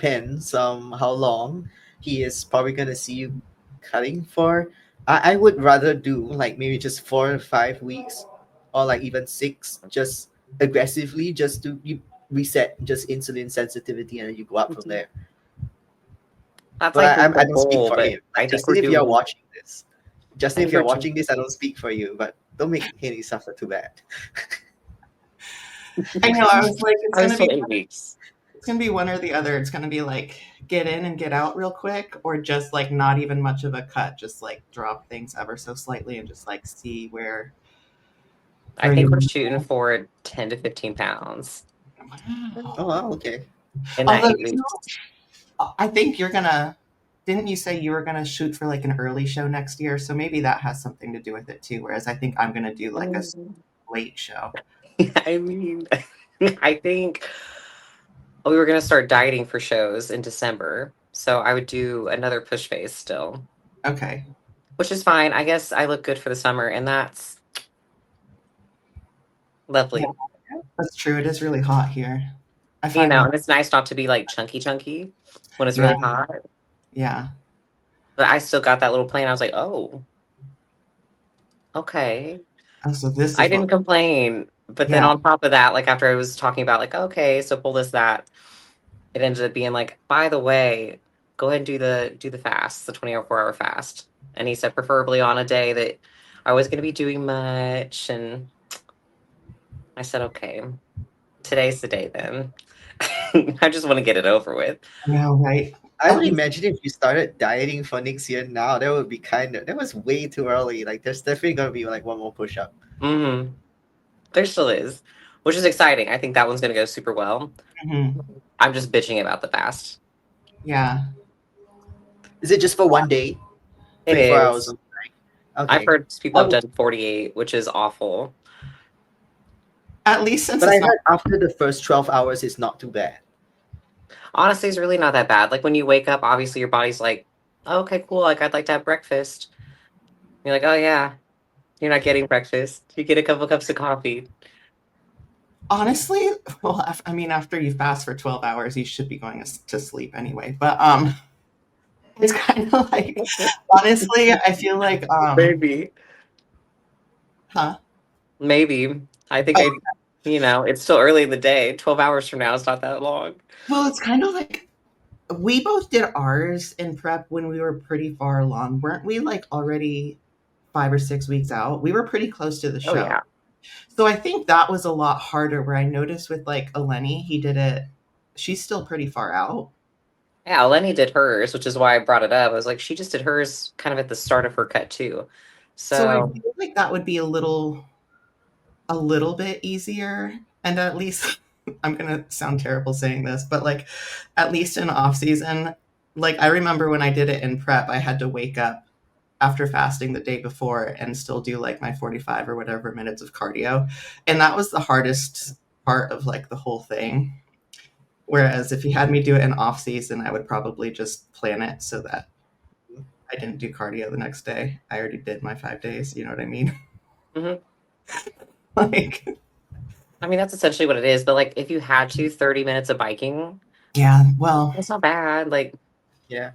depends how long he is probably gonna see you cutting for. I would rather do like maybe just 4 or 5 weeks, or like even six, just aggressively, just to you reset just insulin sensitivity, and then you go up from there. That's But like I the don't speak goal, for but him. I Like think Justin, we're if you're doing. watching this, I Justin, if think you're we're doing. watching this, I don't speak for you, but don't make Haley suffer too bad. I know. I was like, I was told 8 weeks. it's gonna be one or the other. It's gonna be like get in and get out real quick, or just like not even much of a cut, just like drop things ever so slightly and just like see where I think we're you. shooting for 10 to 15 pounds Wow. Oh, wow, okay. in that Although 8 weeks. I think you're gonna. Didn't you say you were gonna shoot for like an early show next year? So maybe that has something to do with it too. Whereas I think I'm gonna do like a late show. I mean, I think we were gonna start dieting for shows in December, so I would do another push phase still, Okay. which is fine. I guess I look good for the summer, and that's Yeah, lovely. that's true. It is really hot here. I find And it's nice not to be like chunky when it's yeah, really hot. yeah. But I still got that little plane. I was like, oh, okay. Oh, so this I is what didn't complain. But then yeah. on top of that, like after I was talking about like, okay, so pull this, that, it ended up being like, by the way, go ahead and do the fast, the 24-hour fast. And he said preferably on a day that I was gonna be doing much. And I said, okay, today's the day then. I just want to get it over with. I know, right? I At would least imagine if you started dieting for next year now, that was way too early. Like there's definitely gonna be like one more push up. Hmm. There still is, which is exciting. I think that one's gonna go super well. mhm, I'm just bitching about the fast. yeah. Is it just for one day? It 24 hours is. of night? I've Okay. heard people I have would, done 48, which is awful. At least since but I it's not heard after the first 12 hours it's not too bad. Honestly, it's really not that bad. Like when you wake up, obviously your body's like, oh, okay, cool. Like I'd like to have breakfast. You're like, oh yeah, you're not getting breakfast. You get a couple cups of coffee. honestly, well, I mean, after you fast for 12 hours, you should be going to sleep anyway. But it's kind of like honestly, I feel like Maybe. huh? Maybe. I think Oh, it's still early in the day. 12 hours from now is not that long. well, it's kind of like we both did ours in prep when we were pretty far along, weren't we? Like already 5 or 6 weeks out. We were pretty close to the Oh show. yeah. So I think that was a lot harder where I noticed with like Eleni, he did it. She's still pretty far out. Yeah, Lenny did hers, which is why I brought it up. I was like, she just did hers kind of at the start of her cut too. So I So feel like that would be a little bit easier. And at least I'm gonna sound terrible saying this, but like at least in off season, like I remember when I did it in prep, I had to wake up after fasting the day before and still do like my 45 or whatever minutes of cardio. And that was the hardest part of like the whole thing. Whereas if you had me do it in off season, I would probably just plan it so that I didn't do cardio the next day. I already did my 5 days. You know what I mean? mhm. Like, I mean, that's essentially what it is. But like, if you had to, 30 minutes of biking, yeah, well, it's not bad. Like Yeah.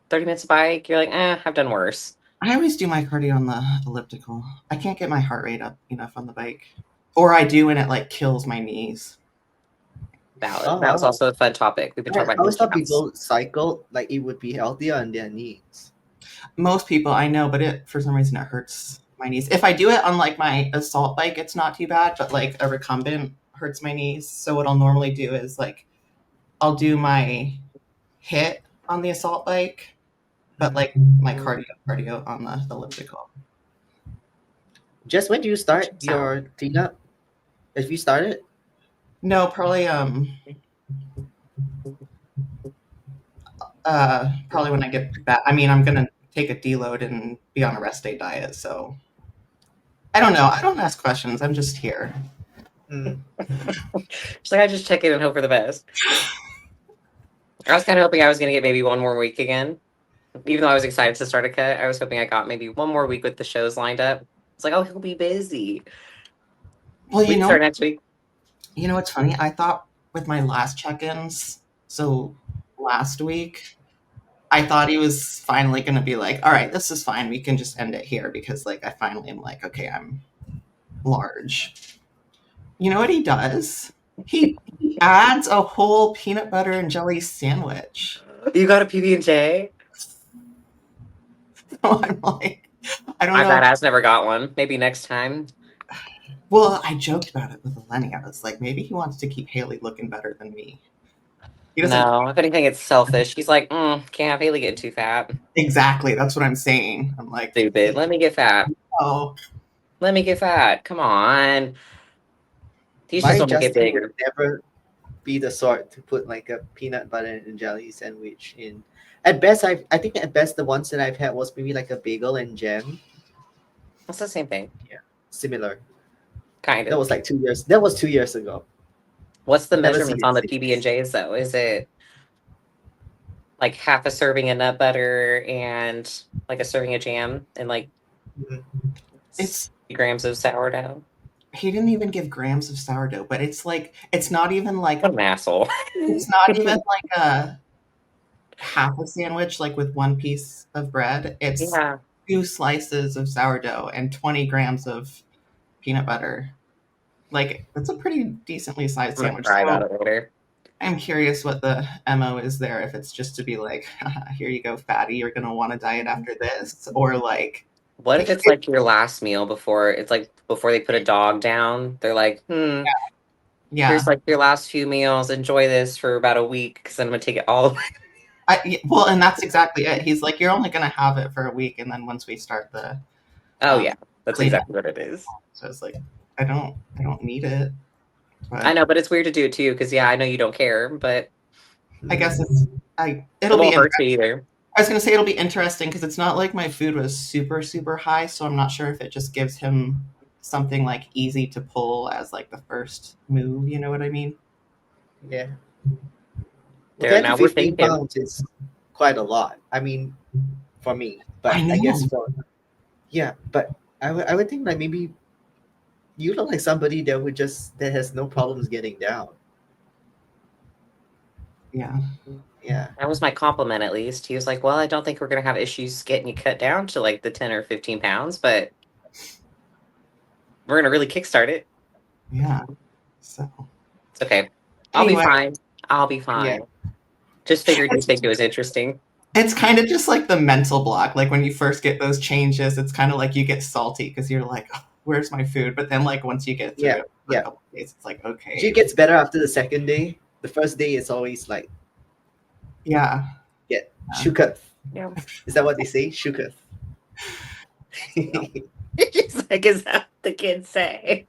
30 minutes of bike, you're like, I've done worse. I always do my cardio on the elliptical. I can't get my heart rate up enough on the bike. Or I do and it like kills my knees. Valid. Oh, That was wow. also a fun topic. We've been I talking about knee always thought counts. people cycle like it would be healthier on their knees. Most people I know, but it for some reason it hurts my knees. If I do it on like my assault bike, it's not too bad, but like a recumbent hurts my knees. So what I'll normally do is like I'll do my hit on the assault bike, but like my cardio on the elliptical. Just when do you Which start sound? your cleanup? If you started? No, probably probably when I get back. I mean, I'm gonna take a deload and be on a rest day diet, so I don't know. I don't ask questions. I'm just here. Mm. She's like, I just check in and hope for the best. I was kind of hoping I was going to get maybe one more week again. Even though I was excited to start a cut, I was hoping I got maybe one more week with the shows lined up. It's like, oh, he'll be busy. Well, We can start next week. what's funny? I thought with my last check-ins, so last week, I thought he was finally going to be like, all right, this is fine. We can just end it here because, like, I finally am like, okay, I'm large. You know what he does? He adds a whole peanut butter and jelly sandwich. You got a PB&J? So I'm like, I don't My know. bad ass never got one. Maybe next time. Well, I joked about it with Lenny. I was like, maybe he wants to keep Haley looking better than me. He doesn't No, if anything, it's selfish. He's like, can't have Haley get too fat. exactly. That's what I'm saying. I'm like, Stupid. Let me get fat. oh, Let me get fat. Come on. These just My want to get Justin would bigger. never be the sort to put like a peanut butter and jelly sandwich in. At best, I think at best the ones that I've had was maybe like a bagel and jam. It's the same thing. Yeah, similar. Kind That of. was like 2 years. That was 2 years ago. What's the Never seen measurements it on the since. PB&Js though? Is it like half a serving of nut butter and like a serving of jam and like Mhm. it's 60 grams of sourdough? he didn't even give grams of sourdough, but it's like it's not even like What an asshole. it's not even like a half a sandwich like with one piece of bread. It's Yeah. 2 slices of sourdough and 20 grams of peanut butter. Like that's a pretty decently sized I'm gonna sandwich. cry about So it later. I'm curious what the MO is there. If it's just to be like, here you go, fatty, you're gonna want to diet after this, or like, What if it's like your last meal before it's like before they put a dog down? They're like, here's yeah, like your last few meals. Enjoy this for about a week because I'm gonna take it all away. well, and that's exactly it. He's like, you're only gonna have it for a week, and then once we start the Oh yeah, that's cleanup, exactly what it is. so it's like, I don't need it, I but know, but it's weird to do it too because yeah, I know you don't care, but I guess Mhm. it's it it'll be won't hurt interesting. you either. I was gonna say it'll be interesting because it's not like my food was super high, so I'm not sure if it just gives him something like easy to pull as like the first move. You know what I mean? Yeah. Well, There 10 to now we're 15 thinking. pounds is quite a lot. I mean, for me. I But I guess know. for, yeah, but I would think like maybe you look like somebody that would just, that has no problems getting down. Yeah. Yeah. That was my compliment at least. He was like, well, I don't think we're gonna have issues getting you cut down to like the 10 or 15 pounds, but we're gonna really kickstart it. Yeah. So It's okay. I'll be anyway, fine. I'll be Yeah. fine. Just figured you'd it's think it was interesting. it's kind of just like the mental block. Like when you first get those changes, it's kind of like you get salty because you're like, oh, "Where's my food?" But then, like once you get through Yeah. it for a Yeah. couple of days, it's like, Usually okay, it gets better after the second day. The first day is always like, yeah, get shooketh. Yeah. Is that what they say? Shooketh. She's like, is that what the kids say?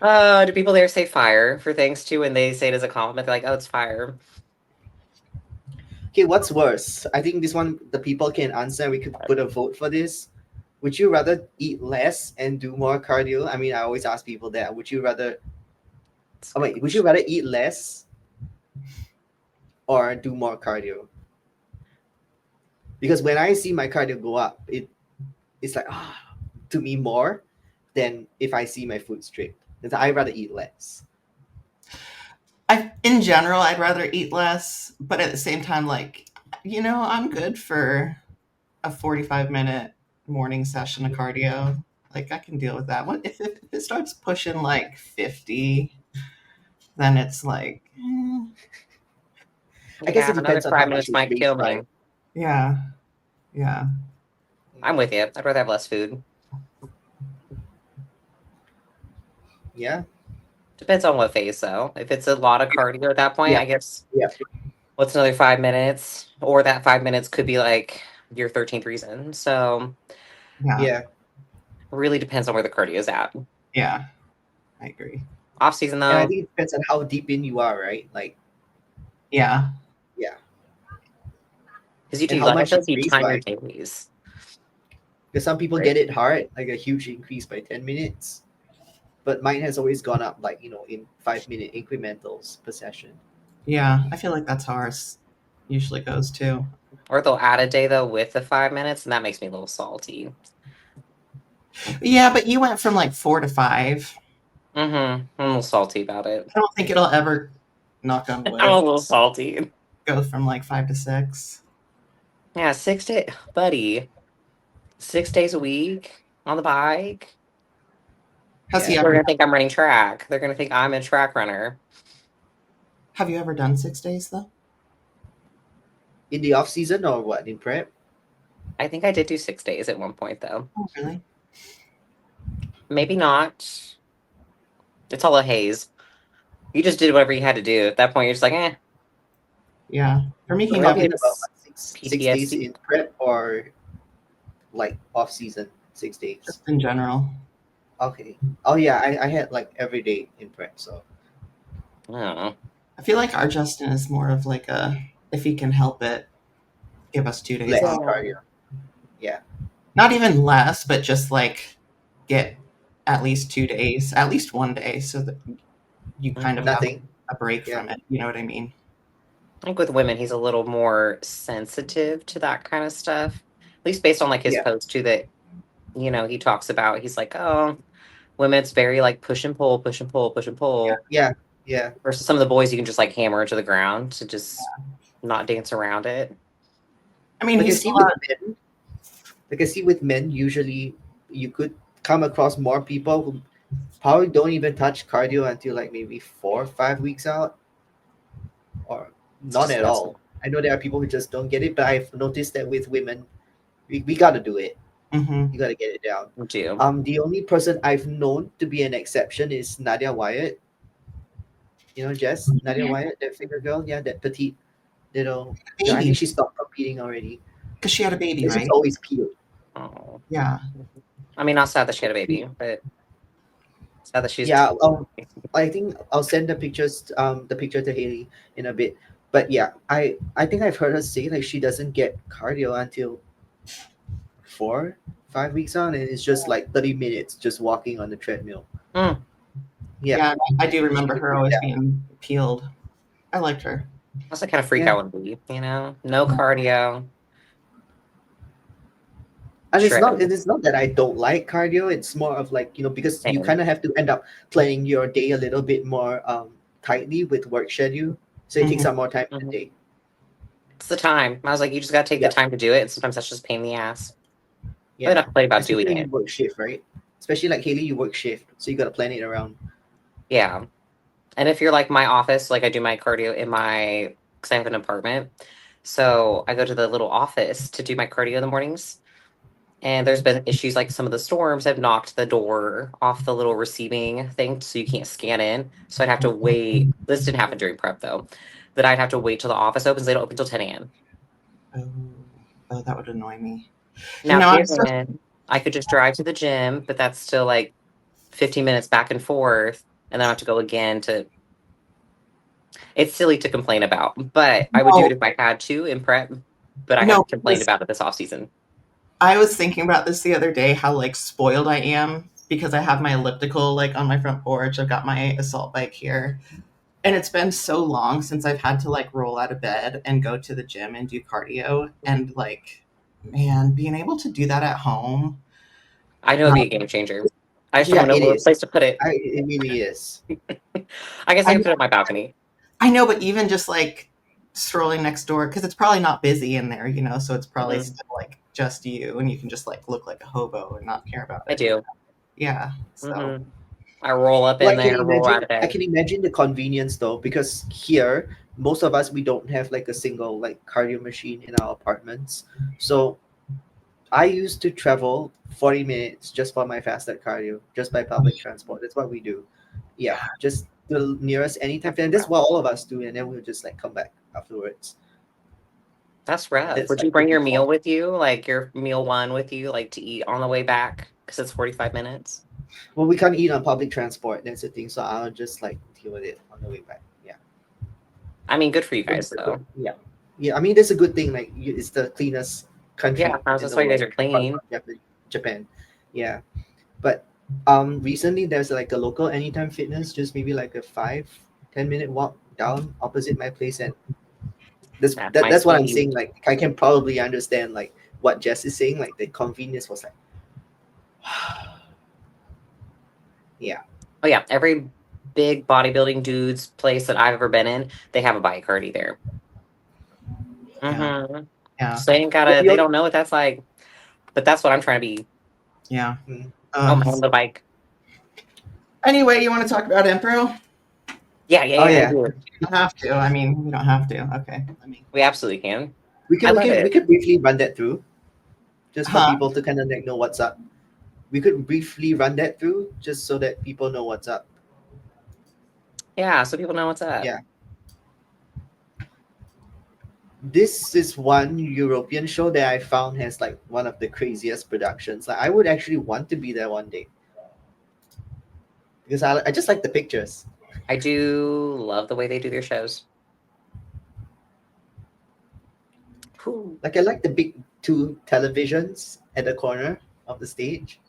Do people there say fire for things too when they say it as a compliment? They're like, oh, it's fire. Okay, what's worse? I think this one the people can answer. We could put a vote for this. Would you rather eat less and do more cardio? I mean, I always ask people that. Would you rather? It's Oh a good wait, would you question. rather eat less or do more cardio? Because when I see my cardio go up, it's like to me more than if I see my food strict. I'd rather eat less. I in general, I'd rather eat less, but at the same time, like I'm good for a 45-minute morning session of cardio. Like I can deal with that. What if it starts pushing like 50? Then it's like, I guess Yeah, it another depends on how five much minutes you might weigh, kill right? me. yeah, yeah, I'm with you. I'd rather have less food. Yeah. Depends on what phase, though. If it's a lot of cardio at that point, Yeah. I guess Yeah. what's another 5 minutes? Or that 5 minutes could be like your 13th reason. So yeah, Yeah. really depends on where the cardio is at. yeah. I agree. Off season And I though, think it depends on how deep in you are, right? Like, Yeah, yeah. because you And do how like I much feel you like you increase time your by. days, Because some people right? get it hard, like a huge increase by 10 minutes. But mine has always gone up, like, in 5 minute incrementals per session. yeah. I feel like that's how ours usually goes too. Or they'll add a day though with the 5 minutes, and that makes me a little salty. Yeah, but you went from like 4 to 5. I'm a little salty about it. I don't think it'll ever. knock on wood. I'm a little salty. Go from like 5 to 6. Yeah, 6 days, buddy. 6 days a week on the bike. Has he Yeah. People are ever gonna think I'm running track. They're gonna think I'm a track runner. have you ever done 6 days though? In the off season or what? In prep? I think I did do 6 days at one point though. Oh, really? Maybe not. It's all a haze. You just did whatever you had to do. At that point, you're just like, eh. Yeah. For me, he We're never. talking Maybe about it's like, six days PTSD. in prep or like off season 6 days. Just in general. Okay. Oh yeah, I had like every day in prep, so I don't know. I feel like our Justin is more of like a, if he can help it, give us 2 days less off. cardio. Yeah. Not even less, but just like get at least 2 days, at least one day, so that you kind of have Nothing. a break Yeah. from it. You know what I mean? I think with women, he's a little more sensitive to that kind of stuff. At least based on like his Yeah. post too that, he talks about. He's like, oh, women, it's very like push and pull, push and pull, push and pull. Yeah. Yeah. Versus some of the boys, you can just like hammer to the ground to just not dance around it. I mean, Like I he's see still with men, usually you could come across more people who probably don't even touch cardio until like maybe 4 or 5 weeks out, or It's not at disgusting. all. I know there are people who just don't get it, but I've noticed that with women, we gotta do it. Mhm. You gotta get it down. You do. The only person I've known to be an exception is Nadia Wyatt. You know, Jess, Nadia Wyatt, that figure girl, yeah, that petite little. You know, I think baby, she stopped competing already. because she had a baby, It's just right? always peeled. Oh. Yeah. I mean, not sad that she had a baby, but sad that she's. Yeah, I think I'll send the picture to Haley in a bit. But yeah, I think I've heard her say like she doesn't get cardio until 4 5 weeks on, and it's just like 30 minutes just walking on the treadmill. Mm, Yeah, Yeah, I do she remember can her get it always down. being peeled. I liked her. that's the kind of freak Yeah, I would be, No cardio, and shredding. it's not that I don't like cardio. It's more of like because you Same. kind of have to end up planning your day a little bit more tightly with work schedule, so it takes Mhm. up more time in Mhm. the day. It's the time. I was like, you just got to take the Yeah, time to do it. And sometimes that's just a pain in the ass. But yeah. enough play about Especially doing when you it. work shift, right? Especially like Haley, you work shift, so you got to plan it around. Yeah. And if you're like my office, like I do my cardio in my, because I have an apartment. So I go to the little office to do my cardio in the mornings. And there's been issues like some of the storms have knocked the door off the little receiving thing so you can't scan in. So I'd have to wait. This didn't happen during prep though. That I'd have to wait till the office opens. They don't open till 10 a.m. Oh, oh, that would annoy me. Now, I'm so given I could just drive to the gym, but that's still like 15 minutes back and forth. And then I have to go again to. It's silly to complain about, but I would do it no, if I had to in prep. But I no, haven't complained because about it this off season. I was thinking about this the other day, how like spoiled I am because I have my elliptical like on my front porch. I've got my assault bike here. And it's been so long since I've had to like roll out of bed and go to the gym and do cardio. And like, man, being able to do that at home. I know it'd be a game changer. I just Yeah, don't know it where a is. place to put it. It really is. I guess I I can put it on my balcony. I know, but even just like strolling next door, because it's probably not busy in there, so it's probably Mhm. still like just you, and you can just like look like a hobo and not care about I it. do. Yeah. So I roll up Well, in there, roll out of I bed. can imagine the convenience though, because here most of us we don't have like a single like cardio machine in our apartments. So I used to travel 40 minutes just for my fasted cardio, just by public transport. That's what we do. Yeah, just the nearest anytime. And that's what all of us do, and then we'll just like come back afterwards. That's rough. That's Would you like the bring your default. meal with you, like your meal one with you, like to eat on the way back? Because it's 45 minutes. Well, we can't eat on public transport. That's the thing. So I'll just like deal with it on the way back. Yeah. I mean, good for you guys, But though. yeah, yeah. I mean, that's a good thing. Like, it's the cleanest Yeah, country in that's the why you guys world, are apart clean. from Japan. Yeah, but recently there's like a local Anytime Fitness, just maybe like a 5 10 minute walk down opposite my place, and That's my that's what I'm speed. saying. Like, I can probably understand like what Jess is saying. Like, the convenience was like, yeah, Oh, yeah. Every big bodybuilding dudes place that I've ever been in, they have a bike already there. Yeah. Mm-hmm. Yeah. So they ain't Well, gotta. They don't know what that's like. But that's what I'm trying to be. Yeah. Mm. Oh, my own the bike. Anyway, you want to talk about Empro? Yeah, yeah, Oh yeah. yeah, Do You it. don't have to. I mean, we don't have to. Okay. Let me. We absolutely can. we I could we love could we it. could briefly run that through, just for Huh? people to kind of like know what's up. We could briefly run that through just so that people know what's up. Yeah, so people know what's up. Yeah. This is one European show that I found has like one of the craziest productions. Like I would actually want to be there one day because I just like the pictures. I do love the way they do their shows. Whew. Like I like the big two televisions at the corner of the stage.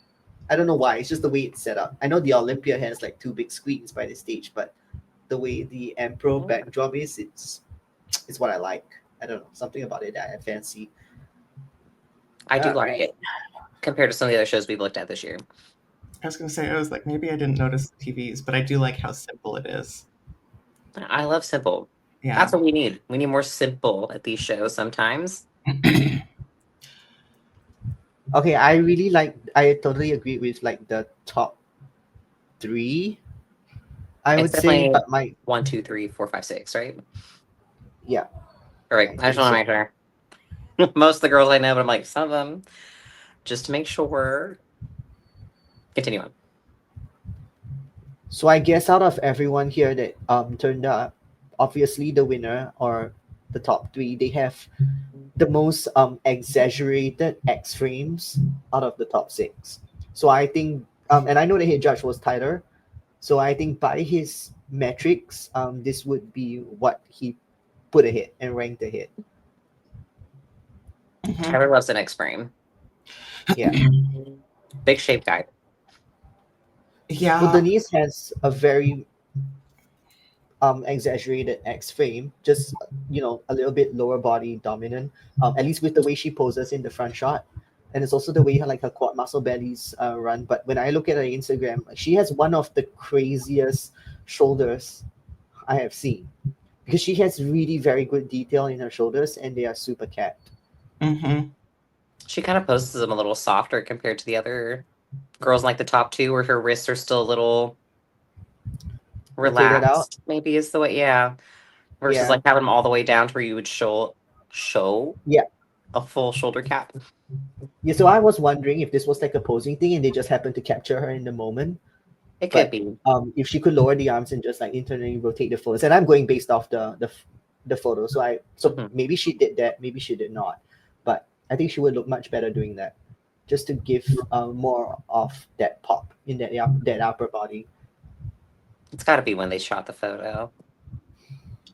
I don't know why. It's just the way it's set up. I know the Olympia has like two big screens by the stage, but the way the Empro backdrop is, it's what I like. I don't know, something about it that I fancy. I do All like right. it compared to some of the other shows we've looked at this year. I was gonna say, I was like, maybe I didn't notice the TVs, but I do like how simple it is. I love simple. Yeah. That's what we need. We need more simple at these shows sometimes. Okay, I really like. I totally agree with like the top three. I It's would say, definitely but my 1, 2, 3, 4, 5, 6, right? yeah, All right. I I just think want to so. make sure. Most of the girls I know, but I'm like, some of them, just to make sure. Continue on. So I guess out of everyone here that turned up, obviously the winner or the top three, they have the most exaggerated X frames out of the top six. So I think and I know the head judge was Tyler. So I think by his metrics, this would be what he put ahead and ranked ahead. Mhm. Tyler loves an X frame. Yeah. Big shape guy. Well, Yeah. Denise has a very exaggerated X frame, just a little bit lower body dominant. At least with the way she poses in the front shot, and it's also the way her quad muscle bellies run. But when I look at her Instagram, she has one of the craziest shoulders I have seen because she has really very good detail in her shoulders, and they are super capped. Hmm. She kind of poses them a little softer compared to the other girls in like the top two, where her wrists are still a little Rotated out. relaxed, maybe is the way, yeah. Versus Yeah. like having them all the way down to where you would show Yeah. a full shoulder cap. Yeah. So I was wondering if this was like a posing thing, and they just happened to capture her in the moment. It could But be. if she could lower the arms and just like internally rotate the photos, and I'm going based off the photo, so Mhm. maybe she did that, maybe she did not, but I think she would look much better doing that, just to give more of that pop in that upper body. It's got to be when they shot the photo.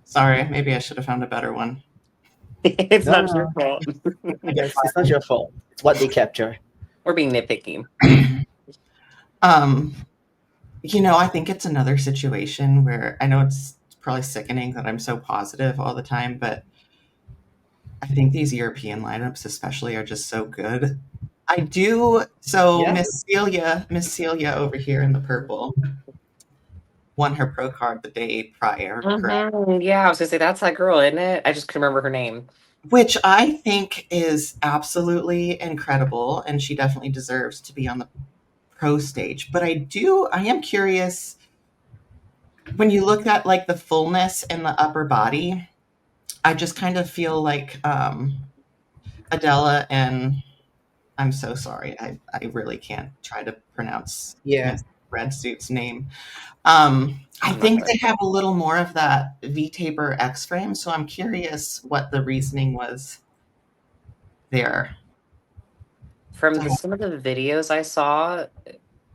Sorry, maybe I should have found a better one. It's No, not no, your no. fault. It's not your fault. It's what they capture. We're being nitpicky. um, I think it's another situation where I know it's probably sickening that I'm so positive all the time, but I think these European lineups especially are just so good. I do. So Yeah. Miss Celia over here in the purple won her pro card the day prior, correct? Yeah, I was gonna say that's that girl, isn't it? I just couldn't remember her name. Which I think is absolutely incredible, and she definitely deserves to be on the pro stage. But I am curious when you look at like the fullness in the upper body. I just kind of feel like Adela and I'm so sorry. I really can't try to pronounce Yeah. Miss Red Suit's name. I I'm not think gonna. they have a little more of that V-taper X frame, so I'm curious what the reasoning was there. From some of the videos I saw,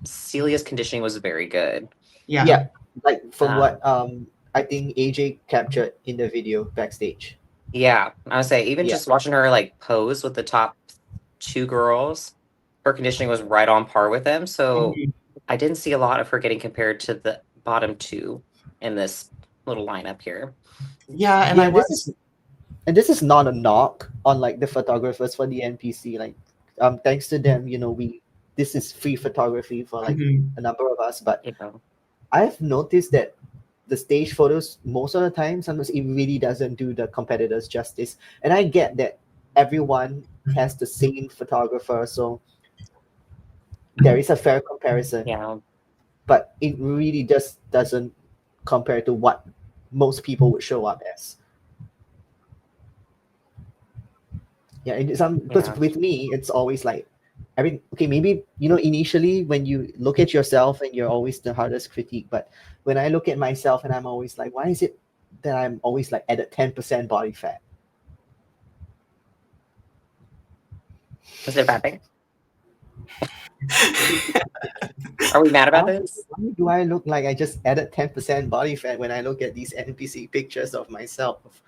Celia's conditioning was very good. Yeah. Yeah. Like from Um, what I think AJ captured in the video backstage. yeah, I would say even Yeah. just watching her like pose with the top two girls, her conditioning was right on par with them. So Mhm. I didn't see a lot of her getting compared to the bottom two in this little lineup here. Yeah, and Yeah. I was. And this is not a knock on like the photographers for the NPC. Like, thanks to them, this is free photography for like Mhm. a number of us. But You know, I've noticed that the stage photos most of the time, sometimes it really doesn't do the competitors justice. And I get that everyone has the same photographer, so there is a fair comparison, Yeah. but it really just doesn't compare to what most people would show up as. Yeah, and some because Yeah. with me, it's always like, I mean, okay, maybe initially when you look at yourself and you're always the hardest critique, but when I look at myself and I'm always like, why is it that I'm always like at a 10% body fat? Is it a bad thing? Are we mad about this? Why do I look like I just added 10% body fat when I look at these NPC pictures of myself?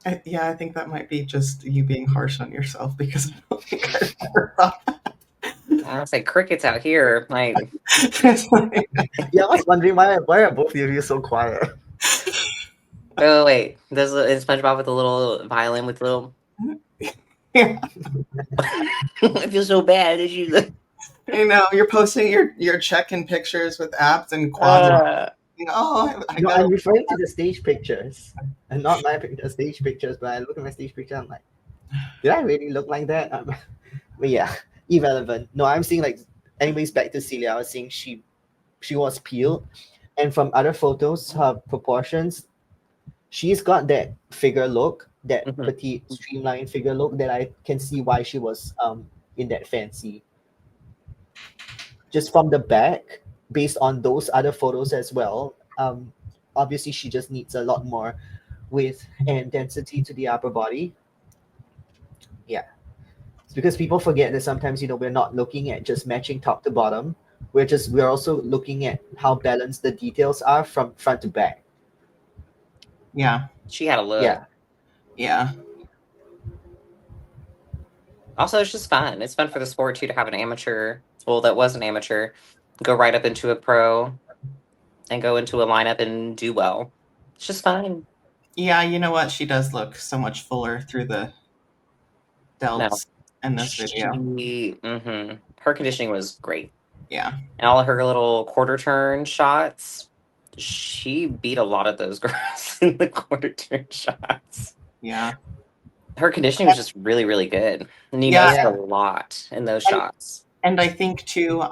I think that might be just you being harsh on yourself, because I don't think I've ever thought I was like crickets out here. Like, that. Yeah, I was wondering why are both of you so quiet? oh wait, there's is SpongeBob with a little violin with little. Yeah, I feel so bad that you. I know you're posting your check-in pictures with abs and quads, and oh, I No, got I'm referring to the stage pictures, and not my stage pictures. But I look at my stage picture, I'm like, did I really look like that? But yeah, irrelevant. No, I'm seeing like, anyways, back to Celia. I was saying she was peeled, and from other photos, her proportions, she's got that figure look, that Mhm. petite, streamlined figure look that I can see why she was in that fancy. Just from the back, based on those other photos as well. Obviously, she just needs a lot more width and density to the upper body. Yeah, it's because people forget that sometimes we're not looking at just matching top to bottom. We're also looking at how balanced the details are from front to back. yeah, She had a look. Yeah, yeah, Also, it's just fun. It's fun for the sport too to have an amateur, well, that was an amateur, go right up into a pro and go into a lineup and do well. It's just fun. yeah. You know what? She does look so much fuller through the No, delts in this video. her conditioning was great, Yeah, and all of her little quarter turn shots. She beat a lot of those girls in the quarter turn shots. yeah, Her conditioning was just really, really good, and you yeah. noticed it a yeah. lot in those And shots. and I think too.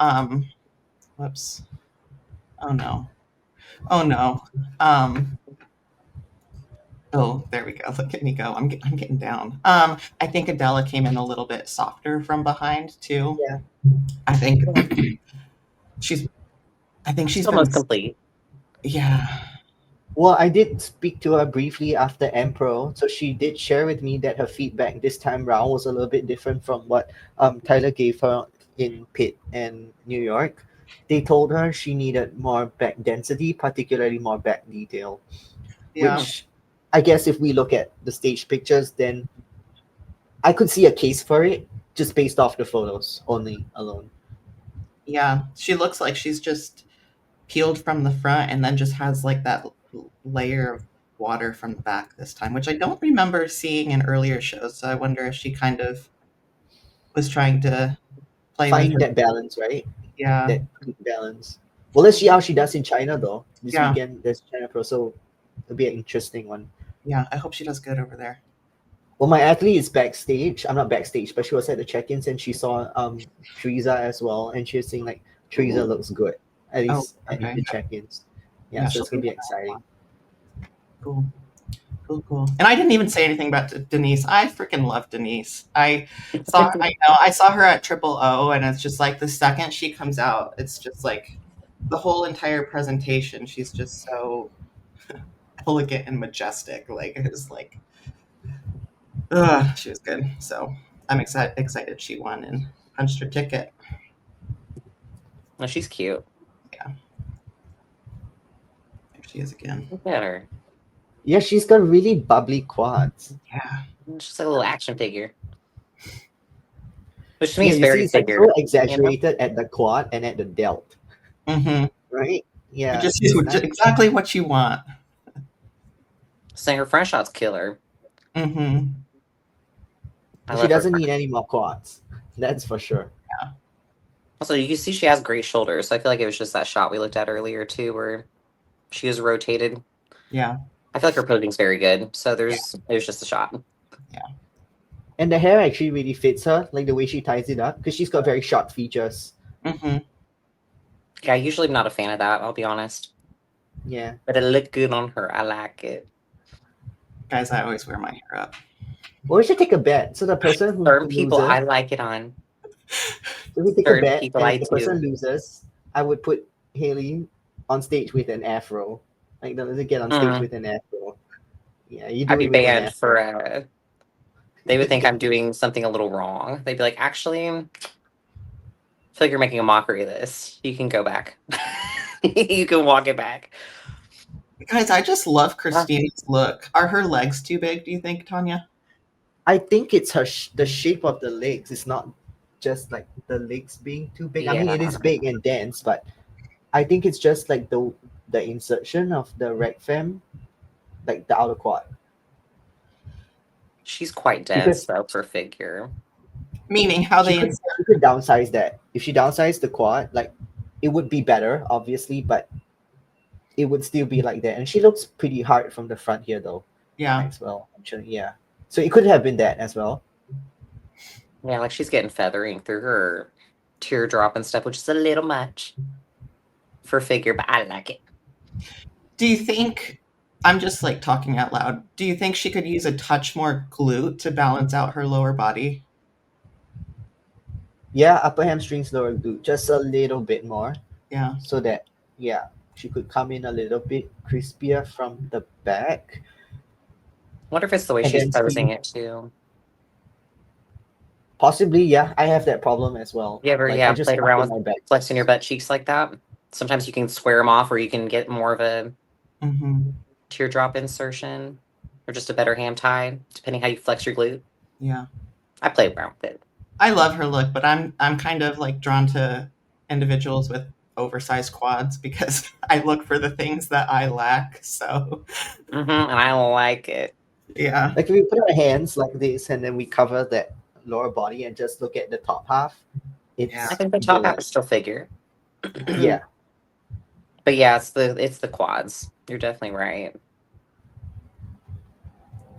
Whoops. Oh no. Oh no. Um. Oh, there we go. Look at me go. I'm getting down. I think Adela came in a little bit softer from behind too. Yeah. I think Yeah. she's. I think She's she's been. almost complete. Yeah. Well, I did speak to her briefly after Empro, so she did share with me that her feedback this time round was a little bit different from what Tyler gave her in Pitt and New York. They told her she needed more back density, particularly more back detail, Yeah. Hmm. which I guess if we look at the stage pictures, then I could see a case for it just based off the photos only alone. Yeah. She looks like she's just peeled from the front and then just has like that layer of water from the back this time, which I don't remember seeing in earlier shows. So I wonder if she kind of was trying to play with Find her. that balance, right? Yeah. That good balance. Well, let's see how she does in China though. This Yeah. weekend there's China Pro, so it'll be an interesting one. Yeah. I hope she does good over there. Well, my athlete is backstage. I'm not backstage, but she was at the check-ins and she saw Teresa as well, and she was saying like Teresa looks good at Oh, least in okay. the check-ins. Yeah, Yeah. so She'll it's be gonna be exciting. cool. Cool, cool. And I didn't even say anything about Denise. I freaking love Denise. I saw her at Triple O, and it's just like the second she comes out, it's just like the whole entire presentation. She's just so elegant and majestic. Like it was like, she was good. So I'm excited she won and punched her ticket. No, she's cute. Yeah, there she is again. Look at her. Yeah, she's got really bubbly quads. Yeah, She's like a little action figure, which to me Yeah, is you see, very it's like so figured. You know, exaggerated at the quad and at the delt, mm-hmm. right? It Yeah, just is nice. exactly what you want. saying her front shots killer. Mm-hmm. I She love her doesn't front. need any more quads. That's for sure. Also, you can see she has great shoulders. So I feel like it was just that shot we looked at earlier too, where She was rotated. Yeah. I feel like her posing's very good. So it was just a shot. And the hair actually really fits her, like the way she ties it up, because she's got very sharp features. Mm-hmm. Yeah, usually I'm not a fan of that, I'll be honest. Yeah. But it looked good on her. I like it. Guys, I always wear my hair up. Or we should take a bet. So the person who Certain people loses, I like it on. so we take a Certain bet, people and I if the person do. loses, I would put Haley on stage with an afro. Like, to get on stage with an afro. Yeah, you I'd do be it with an banned afro. for they would think I'm doing something a little wrong. They'd be like, actually, I feel like you're making a mockery of this. You can go back. You can walk it back. Guys, I just love Christina's look. Are her legs too big, do you think, Tanya? I think it's the shape of the legs. It's not just like the legs being too big. I mean, it Yeah. is big and dense, but I think it's just like the insertion of the rec fem, like the outer quad. She's quite dense Because though for figure. Meaning how she they could insert. she could downsize that. If she downsized the quad, like it would be better, obviously, but it would still be like that. And she looks pretty hard from the front here, though, Yeah. as well. Actually, yeah. So it could have been that as well. Yeah, like she's getting feathering through her teardrop and stuff, which is a little much for figure, but I like it. Do you think, I'm just like talking out loud, do you think she could use a touch more glute to balance out her lower body? Yeah, upper hamstrings, lower glute, just a little bit more, Yeah. so that she could come in a little bit crispier from the back, I wonder if it's the way and she's then posing see it too. possibly. Yeah, I have that problem as well. You ever, Like I just played around soften with my back. flexing your butt cheeks like that? Sometimes you can square them off, or you can get more of a Mm-hmm. teardrop insertion, or just a better ham tie, depending how you flex your glute. Yeah. I play around with it. I love her look, but I'm kind of like drawn to individuals with oversized quads because I look for the things that I lack. So And I like it. yeah. Like if we put our hands like this and then we cover that lower body and just look at the top half, it's Yeah. I think the top half good. is still figure. Yeah. But yeah, it's the quads. You're definitely right.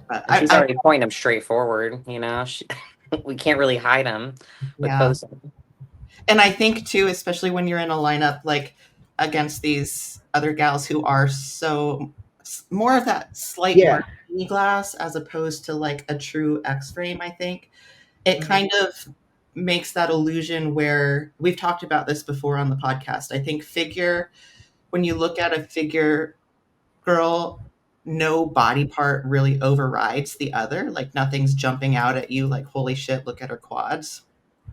But And she's already pointing them straight forward. We can't really hide them with yeah. posing. And I think too, especially when you're in a lineup like against these other gals who are so more of that slight Yeah. martini glass as opposed to like a true X frame, I think it Mhm. kind of makes that illusion where we've talked about this before on the podcast. I think figure, when you look at a figure girl, no body part really overrides the other. Like nothing's jumping out at you like, holy shit, look at her quads.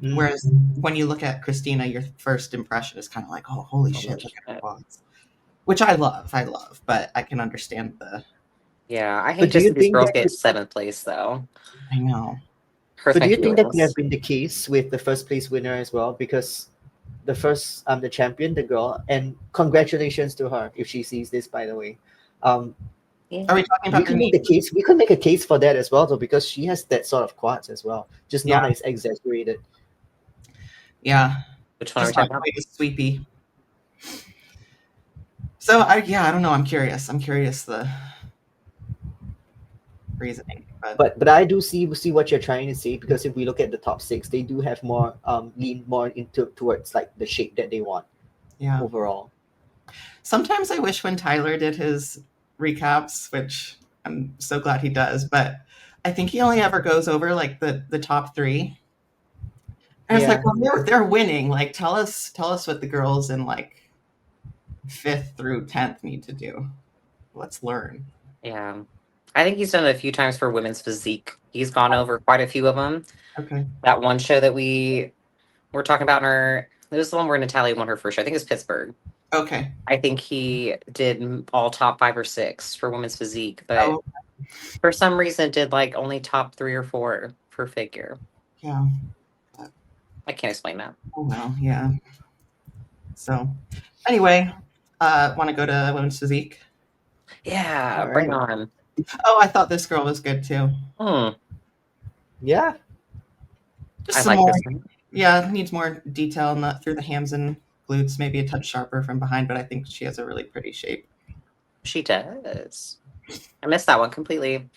Mhm. Whereas when you look at Christina, your first impression is kind of like, oh, holy shit, look at her quads. Which I love, but I can understand the. Yeah, I hate But do to see you these think girls that get could, 7th place though. I know. Hurts but my do you think that could feelings. have been the case with the first place winner as well? Because the champion, the girl, and congratulations to her if she sees this, by the way. Um, Are we talking we about her could knee? make the case. We could make a case for that as well, though, because she has that sort of quads as well, just Yeah. not as exaggerated. Yeah. Which one are we Just not talking about? quite as sweepy. So I don't know. I'm curious the reasoning, But I do see what you're trying to say, because if we look at the top six, they do have more lean more into towards like the shape that they want yeah. overall. Sometimes I wish when Tyler did his recaps, which I'm so glad he does, but I think he only ever goes over like the top three. And it's like, well, they're winning. Like, tell us what the girls in like 5th through 10th need to do. Let's learn. Yeah. I think he's done it a few times for women's physique. He's gone over quite a few of them. Okay. That one show that we were talking about it was the one where Natalia won her first show. I think it was Pittsburgh. Okay. I think he did all top 5 or 6 for women's physique, but for some reason did like only top 3 or 4 for figure. Yeah. I can't explain that. Oh well, yeah. So anyway, want to go to women's physique? Yeah, All bring right. on. Oh, I thought this girl was good too. Yeah. Just I some like more. this one. Yeah, needs more detail through the hams and glutes, maybe a touch sharper from behind, but I think she has a really pretty shape. She does. I missed that one completely.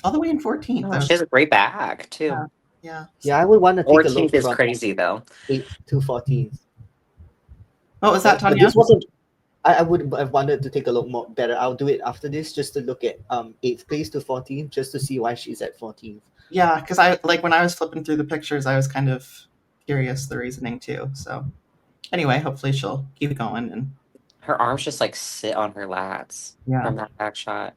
All the way in 14th. Oh, she has a great bag too. Yeah. Yeah, I would want to take a look 14th is from crazy though. 8th to 14th. What was that, But Tanya? this wasn't. I would have wanted to take a look more better. I'll do it after this just to look at 8th place to 14th just to see why she's at 14th. Yeah, because I like when I was flipping through the pictures, I was kind of curious the reasoning too. So anyway, hopefully she'll keep going and Her arms just like sit on her lats yeah, from that back shot.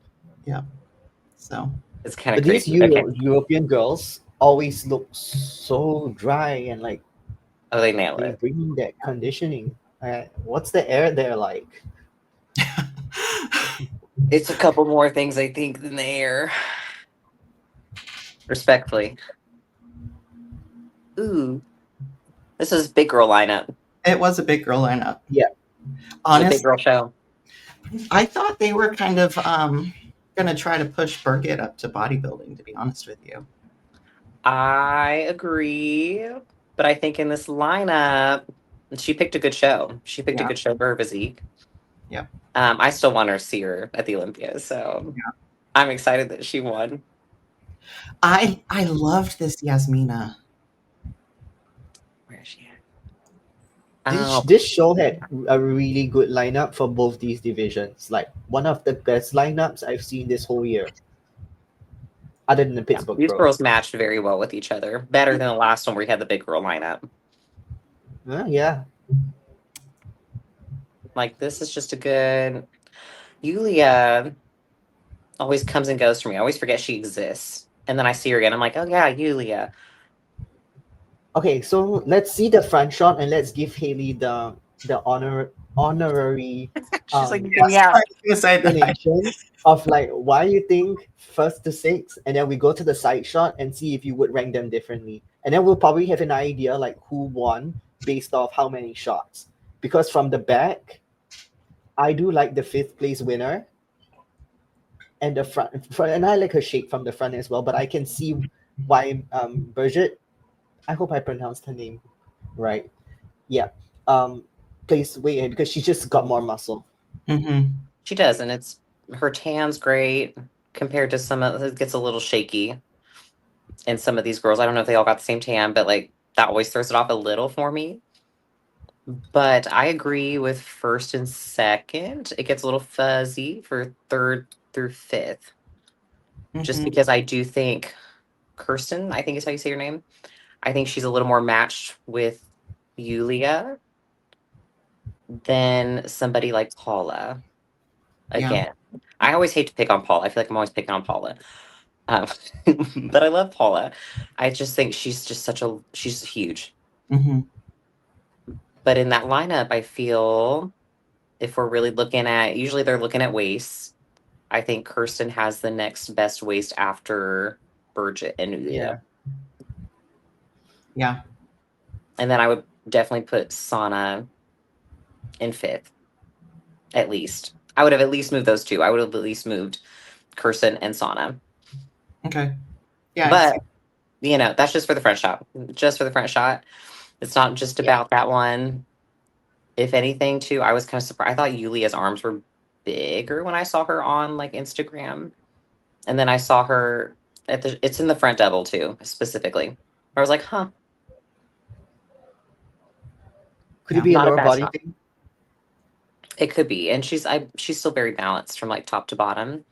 so It's kind of But these crazy. Okay. European girls always look so dry and like Oh, they nail they it. bring that conditioning. What's the air there like? It's a couple more things I think than the air. Respectfully. Ooh. This is big girl lineup. it was a big girl lineup. Yeah. It's a big Honestly, girl show. I thought they were kind of gonna try to push Birgit up to bodybuilding, to be honest with you. I agree. But I think in this lineup, she picked a good show. She picked a Yeah. good show for her physique. Yeah. I still want her to see her at the Olympia, so Yeah. I'm excited that she won. I loved this Yasmina. Where is she at? This Oh, this show had a really good lineup for both these divisions. Like one of the best lineups I've seen this whole year, other than the yeah. Pittsburgh These Pro. girls matched very well with each other. Better than the last one where we had the big girl lineup. Yeah. Like, this is just a good. Yulia always comes and goes for me. I always forget she exists. And then I see her again. I'm like, oh, yeah, Yulia. Okay, so let's see the front shot and let's give Haley the honorary She's like, Yes, yeah. I was gonna say that. explanation of like why you think first to sixth, and then we go to the side shot and see if you would rank them differently, and then we'll probably have an idea like who won based off how many shots. Because from the back, I do like the fifth place winner, and the front, and I like her shape from the front as well. But I can see why Bridget, I hope I pronounced her name right. Yeah, plays way ahead because she just got more muscle. Mm-hmm. She does. And it's her tan's great compared to some of it gets a little shaky in some of these girls. I don't know if they all got the same tan, but like that always throws it off a little for me. But I agree with first and second. It gets a little fuzzy for third through fifth, just Mm-hmm. because I do think Kirsten, I think is how you say your name. I think she's a little more matched with Yulia than somebody like Paula. Again, I always hate to pick on Paula. I feel like I'm always picking on Paula. Um, but I love Paula. I just think she's just she's huge. Mm-hmm. But in that lineup, I feel if we're really looking at, usually they're looking at waist. I think Kirsten has the next best waist after Bridget and Yulia. Yeah. And then I would definitely put Sana in fifth, at least. I would have at least moved those two. I would have at least moved Kirsten and Sana. Okay. Yeah. But, that's just for the front shot. Just for the front shot. It's not just about that one. If anything, too, I was kind of surprised. I thought Yulia's arms were bigger when I saw her on like Instagram. And then I saw her it's in the front double too, specifically. I was like, huh, Could it be a not a lower bad body shot. thing? It could be. And she's still very balanced from like top to bottom.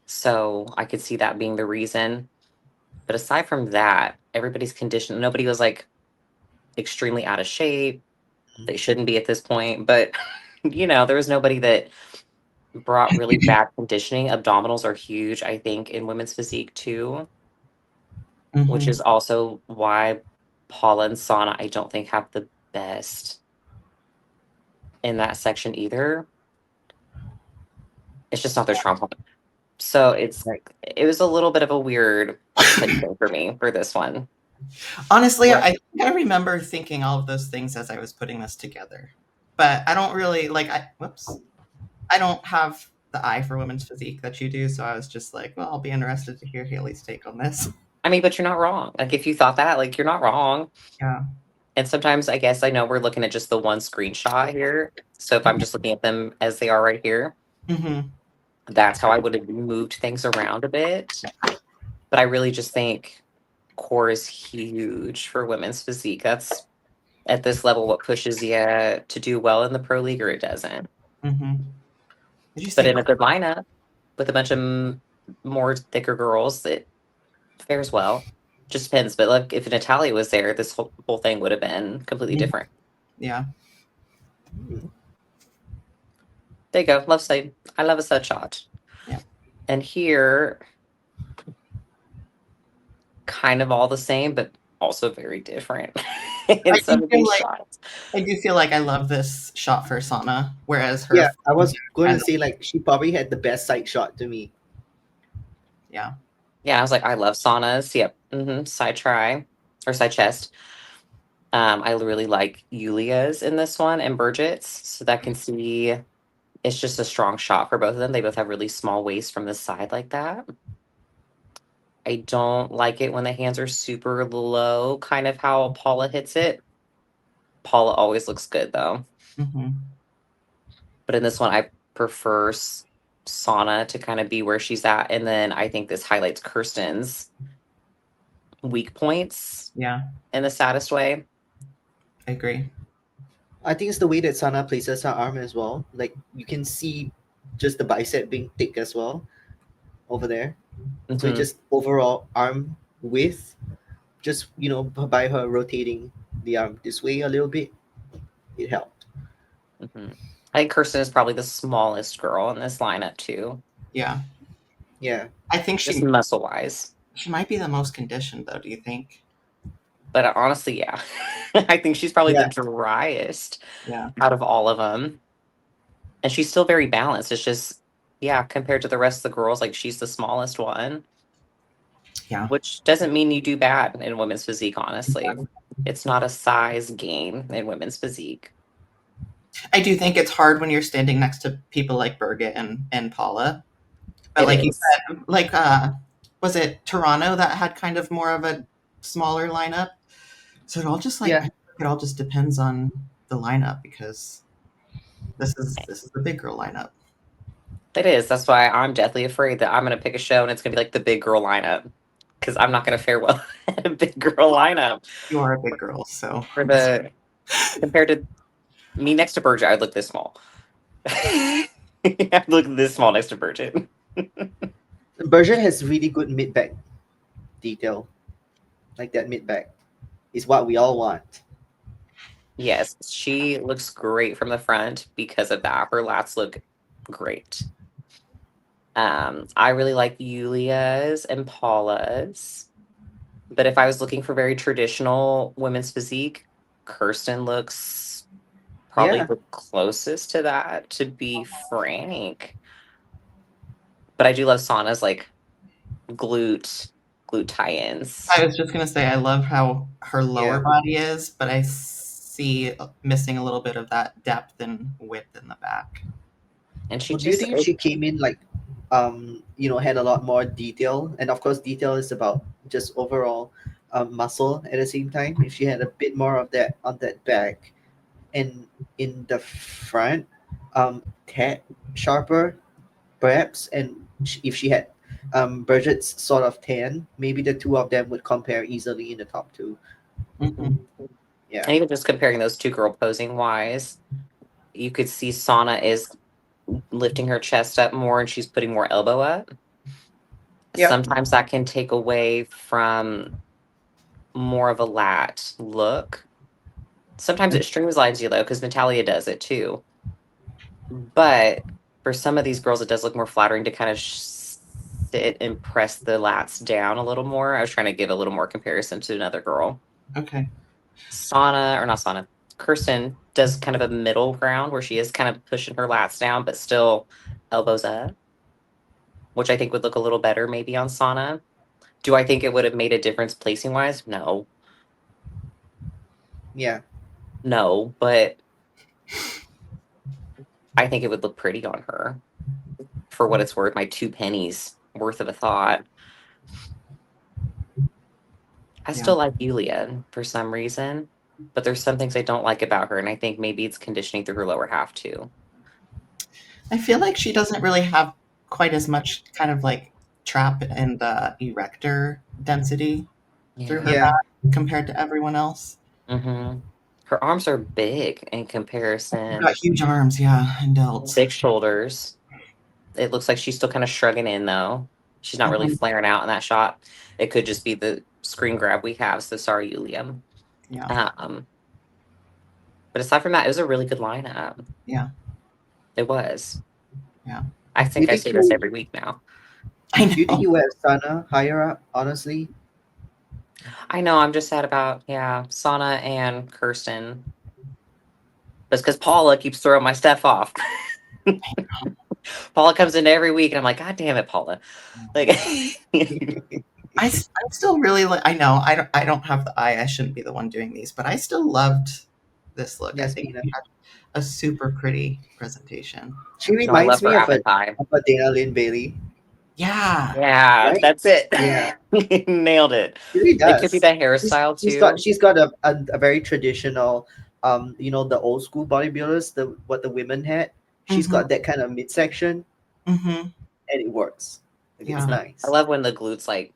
So I could see that being the reason. But aside from that, everybody's conditioned. Nobody was like extremely out of shape. They shouldn't be at this point. But there was nobody that brought really bad conditioning. Abdominals are huge, I think, in women's physique too, which Mm-hmm. is also why Paula and Sana, I don't think, have the best in that section either. It's just not their strong point. So Right. it was a little bit of a weird placement for me for this one. Honestly, Well- I think I remember thinking all of those things as I was putting this together, but I don't really like. I don't have the eye for women's physique that you do, so I was just like, well, I'll be interested to hear Haley's take on this. I mean, but you're not wrong. Like if you thought that, like you're not wrong. Yeah. And sometimes I know we're looking at just the one screenshot here. So if I'm just looking at them as they are right here, Mm-hmm. That's how I would have moved things around a bit. But I really just think core is huge for women's physique. That's at this level what pushes you to do well in the pro league, or it doesn't. Mm-hmm. Did you But say in a good lineup with a bunch of more thicker girls, it fares well. Just depends. But look, if Natalia was there, this whole thing would have been completely different. Yeah. There you go. Love side. I love a side shot. Yeah. And here, kind of all the same, but also very different in I do some of feel these like shots. I love this shot for Sana, whereas Yeah, her I was going kind to of, say like she probably had the best side shot to me. yeah. Yeah, I was like, I love saunas. Yep. Side try or side chest. I really like Yulia's in this one and Burgett's, so that can see it's just a strong shot for both of them. They both have really small waists from the side like that. I don't like it when the hands are super low, kind of how Paula hits it. Paula always looks good though. Mm-hmm. But in this one, I prefer Sauna to kind of be where she's at. And then I think this highlights Kirsten's weak points Yeah, in the saddest way. I agree. I think it's the way that Sana places her arm as well. Like you can see just the bicep being thick as well over there. So it hmm just overall arm width, just by her rotating the arm this way a little bit, it helped. hmm I think Kirsten is probably the smallest girl in this lineup too, Yeah. Yeah. I think just muscle wise. she might be the most conditioned though, do you think? But honestly, yeah, I think she's probably the Yeah. driest Yeah. out of all of them. And she's still very balanced. It's just, yeah, compared to the rest of the girls, like she's the smallest one, Yeah. which doesn't mean you do bad in women's physique, honestly. It's not a size game in women's physique. I do think it's hard when you're standing next to people like Birgit and Paula. But It like you is. said, like was it Toronto that had kind of more of a smaller lineup? So Yeah. it all just depends on the lineup because this is the big girl lineup. It is. That's why I'm deathly afraid that I'm going to pick a show and it's going to be like the big girl lineup because I'm not going to fare well in a big girl lineup. You are a big girl, so For the compared to me next to Bridget, I would look this small. I look this small next to Bridget. Berger has really good mid back detail. Like that mid back is what we all want. Yes, she looks great from the front because of that. Her lats look great. I really like Yulia's and Paula's. But if I was looking for very traditional women's physique, Kirsten looks probably Yeah. the closest to that, to be frank. But I do love Sauna's like glute tie-ins. I was just gonna say I love how her lower Yeah. body is, but I see missing a little bit of that depth and width in the back. And she Well, do you just think if she came in like had a lot more detail, and of course detail is about just overall muscle at the same time. If she had a bit more of that on that back and in the front, tad sharper perhaps, and if she had Bridget's sort of tan, maybe the two of them would compare easily in the top two. Mm-hmm. Yeah. and even just comparing those two girl posing wise, you could see Sauna is lifting her chest up more and she's putting more elbow up. Yeah. Sometimes that can take away from more of a lat look. Sometimes it streamlines you though, because Natalia does it too. But for some of these girls, it does look more flattering to kind of sit and press the lats down a little more. I was trying to give a little more comparison to another girl. Okay. Sauna, or not Sauna, Kirsten does kind of a middle ground where she is kind of pushing her lats down, but still elbows up, which I think would look a little better maybe on Sauna. Do I think it would have made a difference placing wise? No. Yeah. No, but I think it would look pretty on her for what it's worth. My 2 pennies worth of a thought. I Yeah. still like Yulia for some reason, but there's some things I don't like about her, and I think maybe it's conditioning through her lower half too. I feel like she doesn't really have quite as much kind of like trap and erector density through her Yeah. back compared to everyone else. Mm-hmm. Her arms are big in She's got comparison. huge arms, yeah, and delts. Big shoulders. It looks like she's still kind of shrugging in though. She's not really Mhm. flaring out in that shot. It could just be the screen grab we have. So sorry, Yuliam. Yeah, Um, but aside from that, it was a really good lineup. yeah, It was. yeah. I Do you think I think say this you every week now. I do you think know. you would have Sana higher up, honestly? I know. I'm just sad about Sana and Kirsten. But it's because Paula keeps throwing my stuff off. Paula comes in every week, and I'm like, God damn it, Paula! Like, I still really like. I know I don't have the eye. I shouldn't be the one doing these, but I still loved this look. I think Yasmina. she had a super pretty presentation. She no, I love reminds her me appetite. of a Dana Lynn Bailey, Yeah, Yeah, right? that's it. Yeah, Nailed it. she really It could be does. the hairstyle too. She's got a very traditional, the old school bodybuilders, the what the women had. She's hmm got that kind of midsection, hmm and it works. Like it's yeah, I nice. love when the glutes, like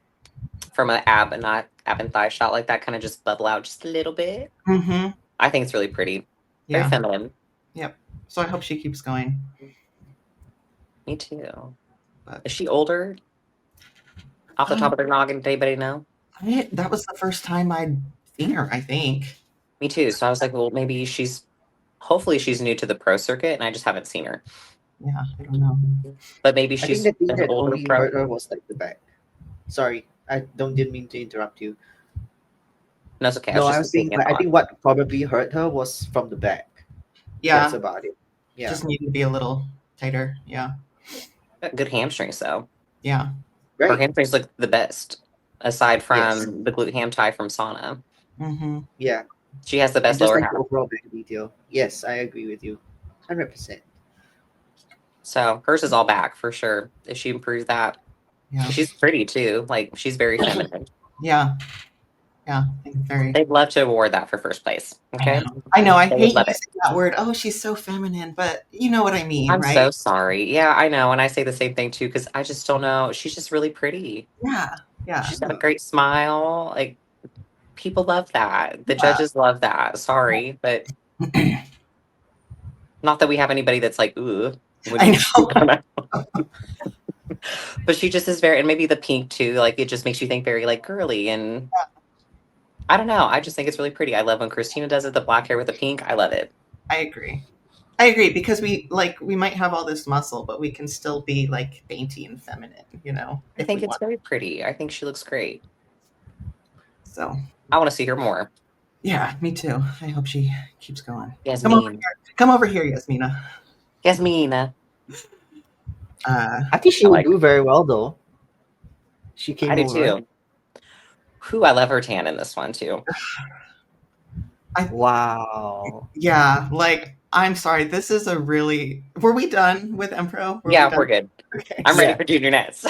from an ab and not ab and thigh shot like that, kind of just bubble out just a little bit. hmm I think it's really pretty, very yeah, feminine. yep. So I hope she keeps going. Me too. But Is she older? Off the top um, of their noggin, did anybody know? that was the first time I'd seen her. I think. Me too. So I was like, well, maybe hopefully she's new to the pro circuit and I just haven't seen her. Yeah, I don't know. But maybe I think she's the thing an that older only hurt pro. her was like the back. Sorry, I don't didn't mean to interrupt you. No, it's okay. I was No, I just was saying thinking a like I thought. think what probably hurt her was from the back. That's Yeah, about it. Yeah, just need to be a little tighter. Yeah, Good hamstrings though. yeah. Her right. hamstrings look the best, aside Yes, from the glute ham tie from Sauna. hmm yeah, She has the and best just lower like the half. overall back detail. Yes, I agree with you, 100%. So hers is all back for sure. If she improves that, Yeah, she's pretty too. Like she's very feminine. yeah, yeah. I think very. They'd love to award that for first place. I know. Okay, I know. I they would hate love it. using that word. Oh, she's so feminine, but you know what I mean, I'm so right? sorry. Yeah, I know, and I say the same thing too because I just don't know. She's just really pretty. Yeah, yeah, She's got a great smile. Like people love that. The yeah. judges love that. Sorry, but not that we have anybody that's like, ooh, I when know. but she just is very, and maybe the pink too. Like it just makes you think very like girly, and I don't know. I just think it's really pretty. I love when Christina does it, the black hair with the pink. I love it. I agree. I agree because we might have all this muscle, but we can still be like dainty and feminine, I if we think it's want. very pretty. I think she looks great. So I want to see her more. yeah, me too. I hope she keeps going. Come over Yasmin, here. Come over here, Yasmina. Yasmina. Uh, I think she I would like do her. very well though. She I came do over. too. Who I love her tan in this one too. I Wow. yeah, like I'm sorry. This is a really. Were we done with Empro? Were we Yeah, done? we're good. Okay. I'm ready Yeah, for Junior Nets.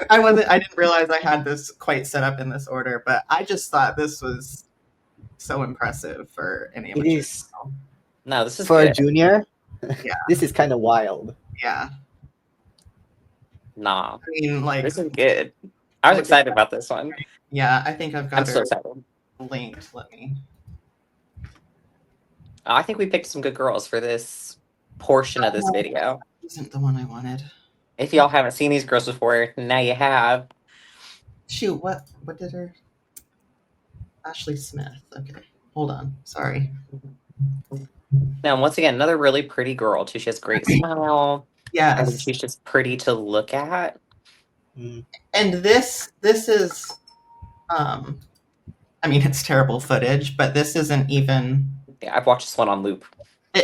I wasn't. I didn't realize I had this quite set up in this order, but I just thought this was so impressive for an it amateur. is No, this is for a good. junior. Yeah, This is kind of wild. yeah. Nah, I mean, like, this is good. I was look at excited about this one. yeah. I think I've I'm got so her excited. linked. Let me. I think we picked some good girls for this portion of this No, video. isn't the one I wanted. If y'all haven't seen these girls before, now you have. Shoot, what did her? Ashley Smith. Okay, hold on. Sorry. Now, once again, another really pretty girl too. She has a great smile. I think Yes, she's just pretty to look at. Mm. and this is um. I mean, it's terrible footage, but this isn't even. Yeah, I've watched this one on loop.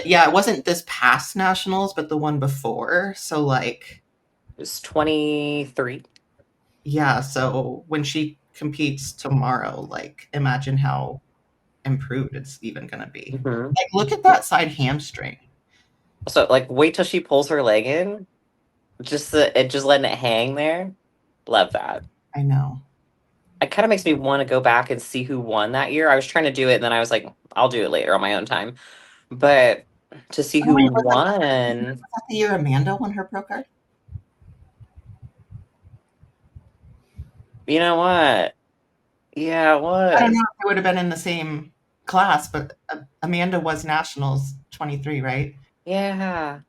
Yeah, it wasn't this past nationals, but the one before. So like, It's 23. yeah. So when she competes tomorrow, like, imagine how improved it's even gonna be. Mm-hmm. Like, look at that side hamstring. So, like, wait till she pulls her leg in. Just letting it hang there. Love that. I know. It kind of makes me want to go back and see who won that year. I was trying to do it, and then I was like, I'll do it later on my own time. But to see Oh, who wait, was won. that the year Amanda won her pro card? You know what? Yeah, it I don't know was. if it would have been in the same class, but Amanda was nationals 23, right? Yeah.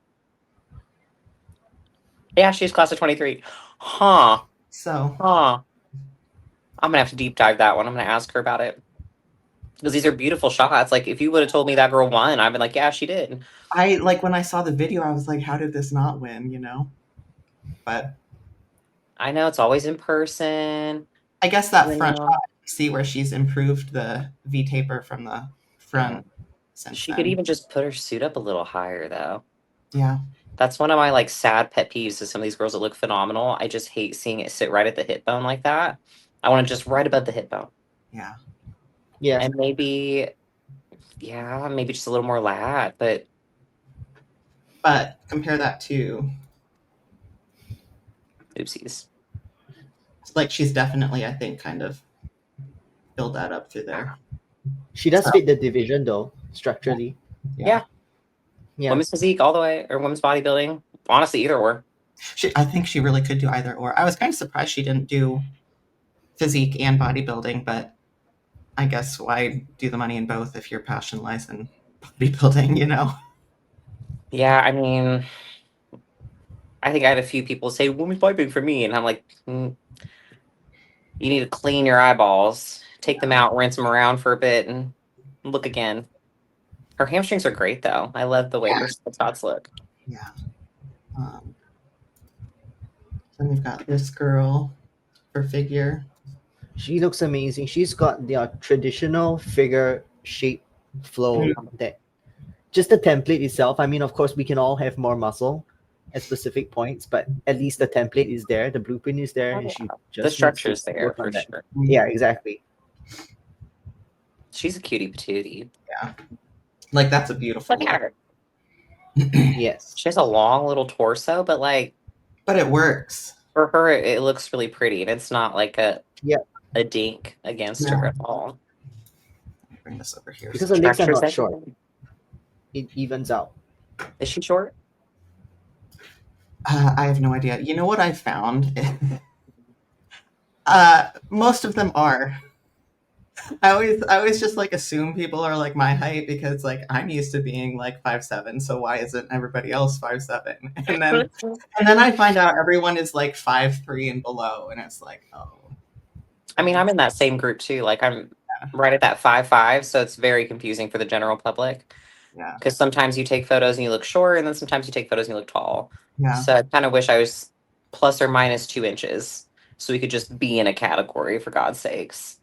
Yeah, she's class of 23. Huh. So Huh. I'm gonna have to deep dive that one. I'm gonna ask her about it. Because these are beautiful shots. Like, if you would have told me that girl won, I'd been like, yeah, she did. I like when I saw the video, I was like, how did this not win, you know? But I know it's always in person. I guess that You front know. shot, see where she's improved the V taper from the Yeah. front since She could then. even just put her suit up a little higher, though. Yeah. That's one of my like sad pet peeves is some of these girls that look phenomenal. I just hate seeing it sit right at the hip bone like that. I want to just right above the hip bone. Yeah. Yeah. And maybe, yeah, maybe just a little more lat, but But compare that to oopsies. like she's definitely, I think, kind of build that up through there. She does So fit the division though, structurally. Yeah. Yeah. Women's physique all the way, or women's bodybuilding. Honestly, either or. I think she really could do either or. I was kind of surprised she didn't do physique and bodybuilding, but I guess why do the money in both if your passion lies in bodybuilding, you know? Yeah, I mean, I think I had a few people say women's bodybuilding for me, and I'm like, you need to clean your eyeballs, take them out, rinse them around for a bit, and look again. Her hamstrings are great, though. I love the way her spots look. Yeah. Then we've got this girl for figure. She looks amazing. She's got the traditional figure shape flow that just the template itself. I mean, of course, we can all have more muscle at specific points, but at least the template is there, the blueprint is there, Oh, and yeah. she The just needs to structure's there work on for that. sure. Yeah, exactly. She's a cutie patootie. Yeah. Like that's a beautiful Look at look. her. Yes. She has a long little torso, but like But it works. for her, it looks really pretty, and it's not like Yeah, a dink against Yeah. her at all. Let me bring this over here. because the legs are Structure's not short. everything. It evens out. Is she short? I have no idea. You know what I found? Most of them are. I always just like assume people are like my height because like I'm used to being like 5'7", so why isn't everybody else 5'7"? And then I find out everyone is like 5'3" and below, and it's like, oh. I mean, I'm in that same group too. Like I'm right at that 5'5", so it's very confusing for the general public. Yeah. Because sometimes you take photos and you look short, and then sometimes you take photos and you look tall. Yeah. So I kind of wish I was plus or minus 2 inches, so we could just be in a category for God's sakes.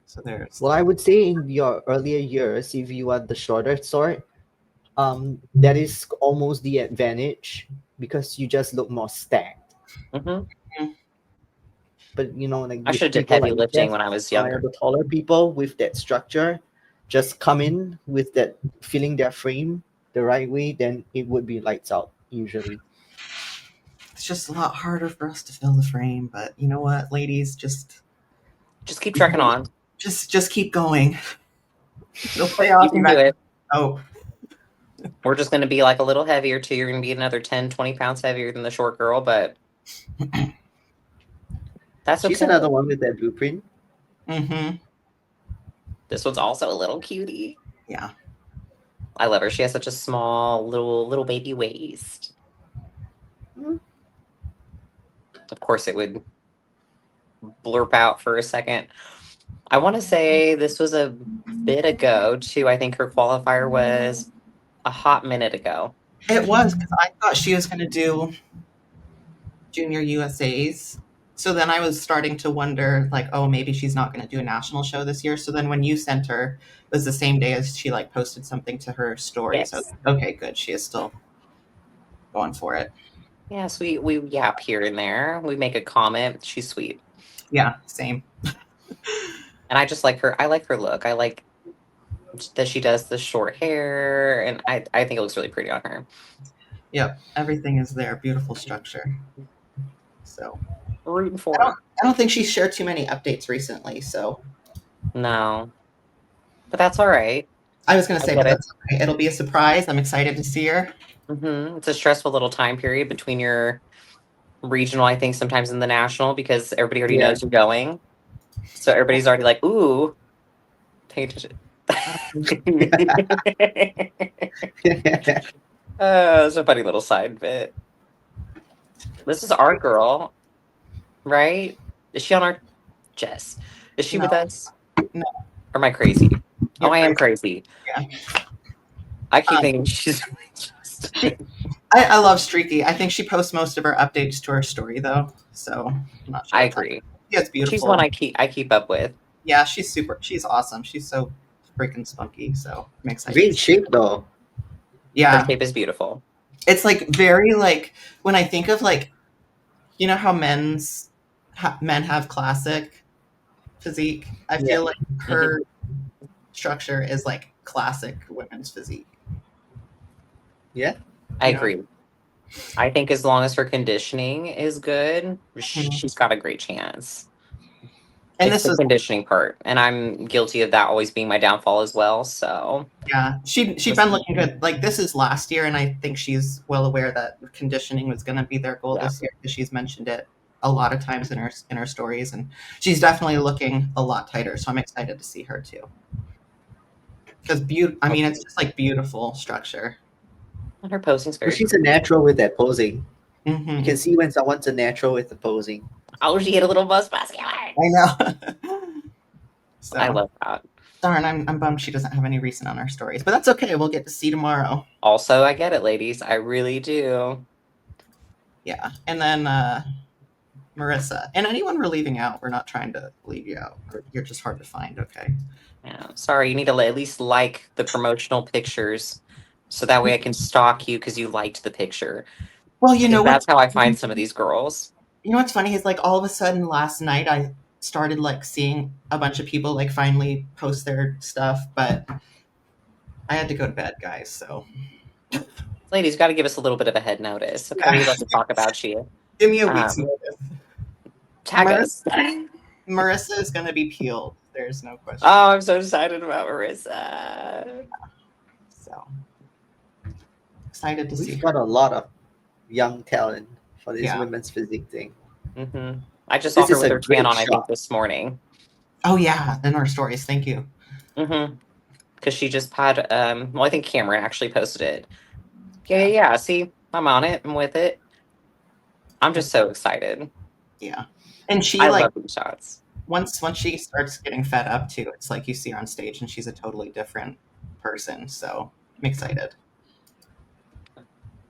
So there's. Well, I would say in your earlier years, if you are the shorter sort, that is almost the advantage because you just look more stacked. Hmm. But you know, like I should with have did people heavy like lifting Jeff, when I was or younger. the taller people with that structure, just come in with that feeling their frame the right way, then it would be lights out usually. It's just a lot harder for us to fill the frame, but you know what, ladies, just Just keep trekking on. just keep going. It'll pay You off can do eventually. it. Oh, We're just going to be like a little heavier too. You're going to be another 10, 20 pounds heavier than the short girl, but that's She's okay. another one with that blueprint. mm-hmm. This one's also a little cutie. Yeah. I love her. She has such a small little baby waist. Of course, it would blurp out for a second. I want to say this was a bit ago too. I think her qualifier was a hot minute ago. It was because I thought she was going to do junior USAs. So then I was starting to wonder, like, oh, maybe she's not going to do a national show this year. So then when you sent her, it was the same day as she like posted something to her story. So Yes. okay, good. She is still going for it. Yes, we yap here and there. We make a comment. She's sweet. Yeah, same. And I just like her. I like her look. I like that she does the short hair, and I think it looks really pretty on her. Yep, everything is there. Beautiful structure. So Rooting for her. I don't think she's shared too many updates recently. So No, but that's all right. I was going to I say, get but it. that's okay. It'll be a surprise. I'm excited to see her. It's a stressful little time period between your regional, I think, sometimes in the national, because everybody already Yeah. knows you're going. So everybody's already like, ooh, pay attention. It's a funny little side bit. This is our girl, right? Is she on our Jess? Is she No, with us? no, Or am I crazy? Oh, you're I am crazy. crazy. Yeah. I keep Um, thinking she's just I love Streaky. I think she posts most of her updates to her story, though. So I'm not sure I what's up. agree. She has She's one beautiful. I keep up with. Yeah, she's super. She's awesome. She's so freaking spunky. So I'm excited to Great see her. shape though. Her Yeah, shape is beautiful. it's like very like when I think of like how men have classic physique. I Yeah. feel like hmm her structure is like classic women's physique. Yeah. I You know. agree. I think as long as her conditioning is good, Mhm. she's got a great chance. And It's this the was conditioning part, and I'm guilty of that always being my downfall as well. So yeah. She'd this, been looking good. Like this is last year, and I think she's well aware that conditioning was going to be their goal yeah, this year because she's mentioned it a lot of times in her stories, and she's definitely looking a lot tighter. So I'm excited to see her too. Because I mean, it's just like beautiful structure. and her posting's Well, very she's a pretty. natural with that posing. You can Hmm. see when someone's a natural with the posing. Oh, she hit a little buzz basket. I know. I So love that. darn, I'm bummed she doesn't have any recent on her stories, but that's okay. We'll get to see tomorrow. Also, I get it, ladies. I really do. Yeah, and then Marissa and anyone we're leaving out. We're not trying to leave you out. You're just hard to find. Okay. Yeah, sorry, you need to at least like the promotional pictures, so that way I can stalk you because you liked the picture. Well, you know Because what's that's how I find some of these girls. funny is like all of a sudden last night I started like seeing a bunch of people like finally post their stuff, but I had to go to bed, guys. So Ladies, got to give us a little bit of a head notice. Okay, we'd yeah, love to talk about you. give me a week's Um, notice. tag us. Marissa is going to be peeled. There's no question. Oh, I'm so excited about Marissa. So excited to see We've her. got a lot of young talent for this Yeah. women's physique thing. I just saw This her is with a her tan great on, I think, shot. this morning. Oh yeah, in our stories. Thank you. Because she just had, well, I think Cameron actually posted it. Yeah. Yeah. See, I'm on it. I'm with it. I'm just so excited. Yeah. And she I like love these shots. once she starts getting fed up too, it's like you see her on stage and she's a totally different person. So I'm excited.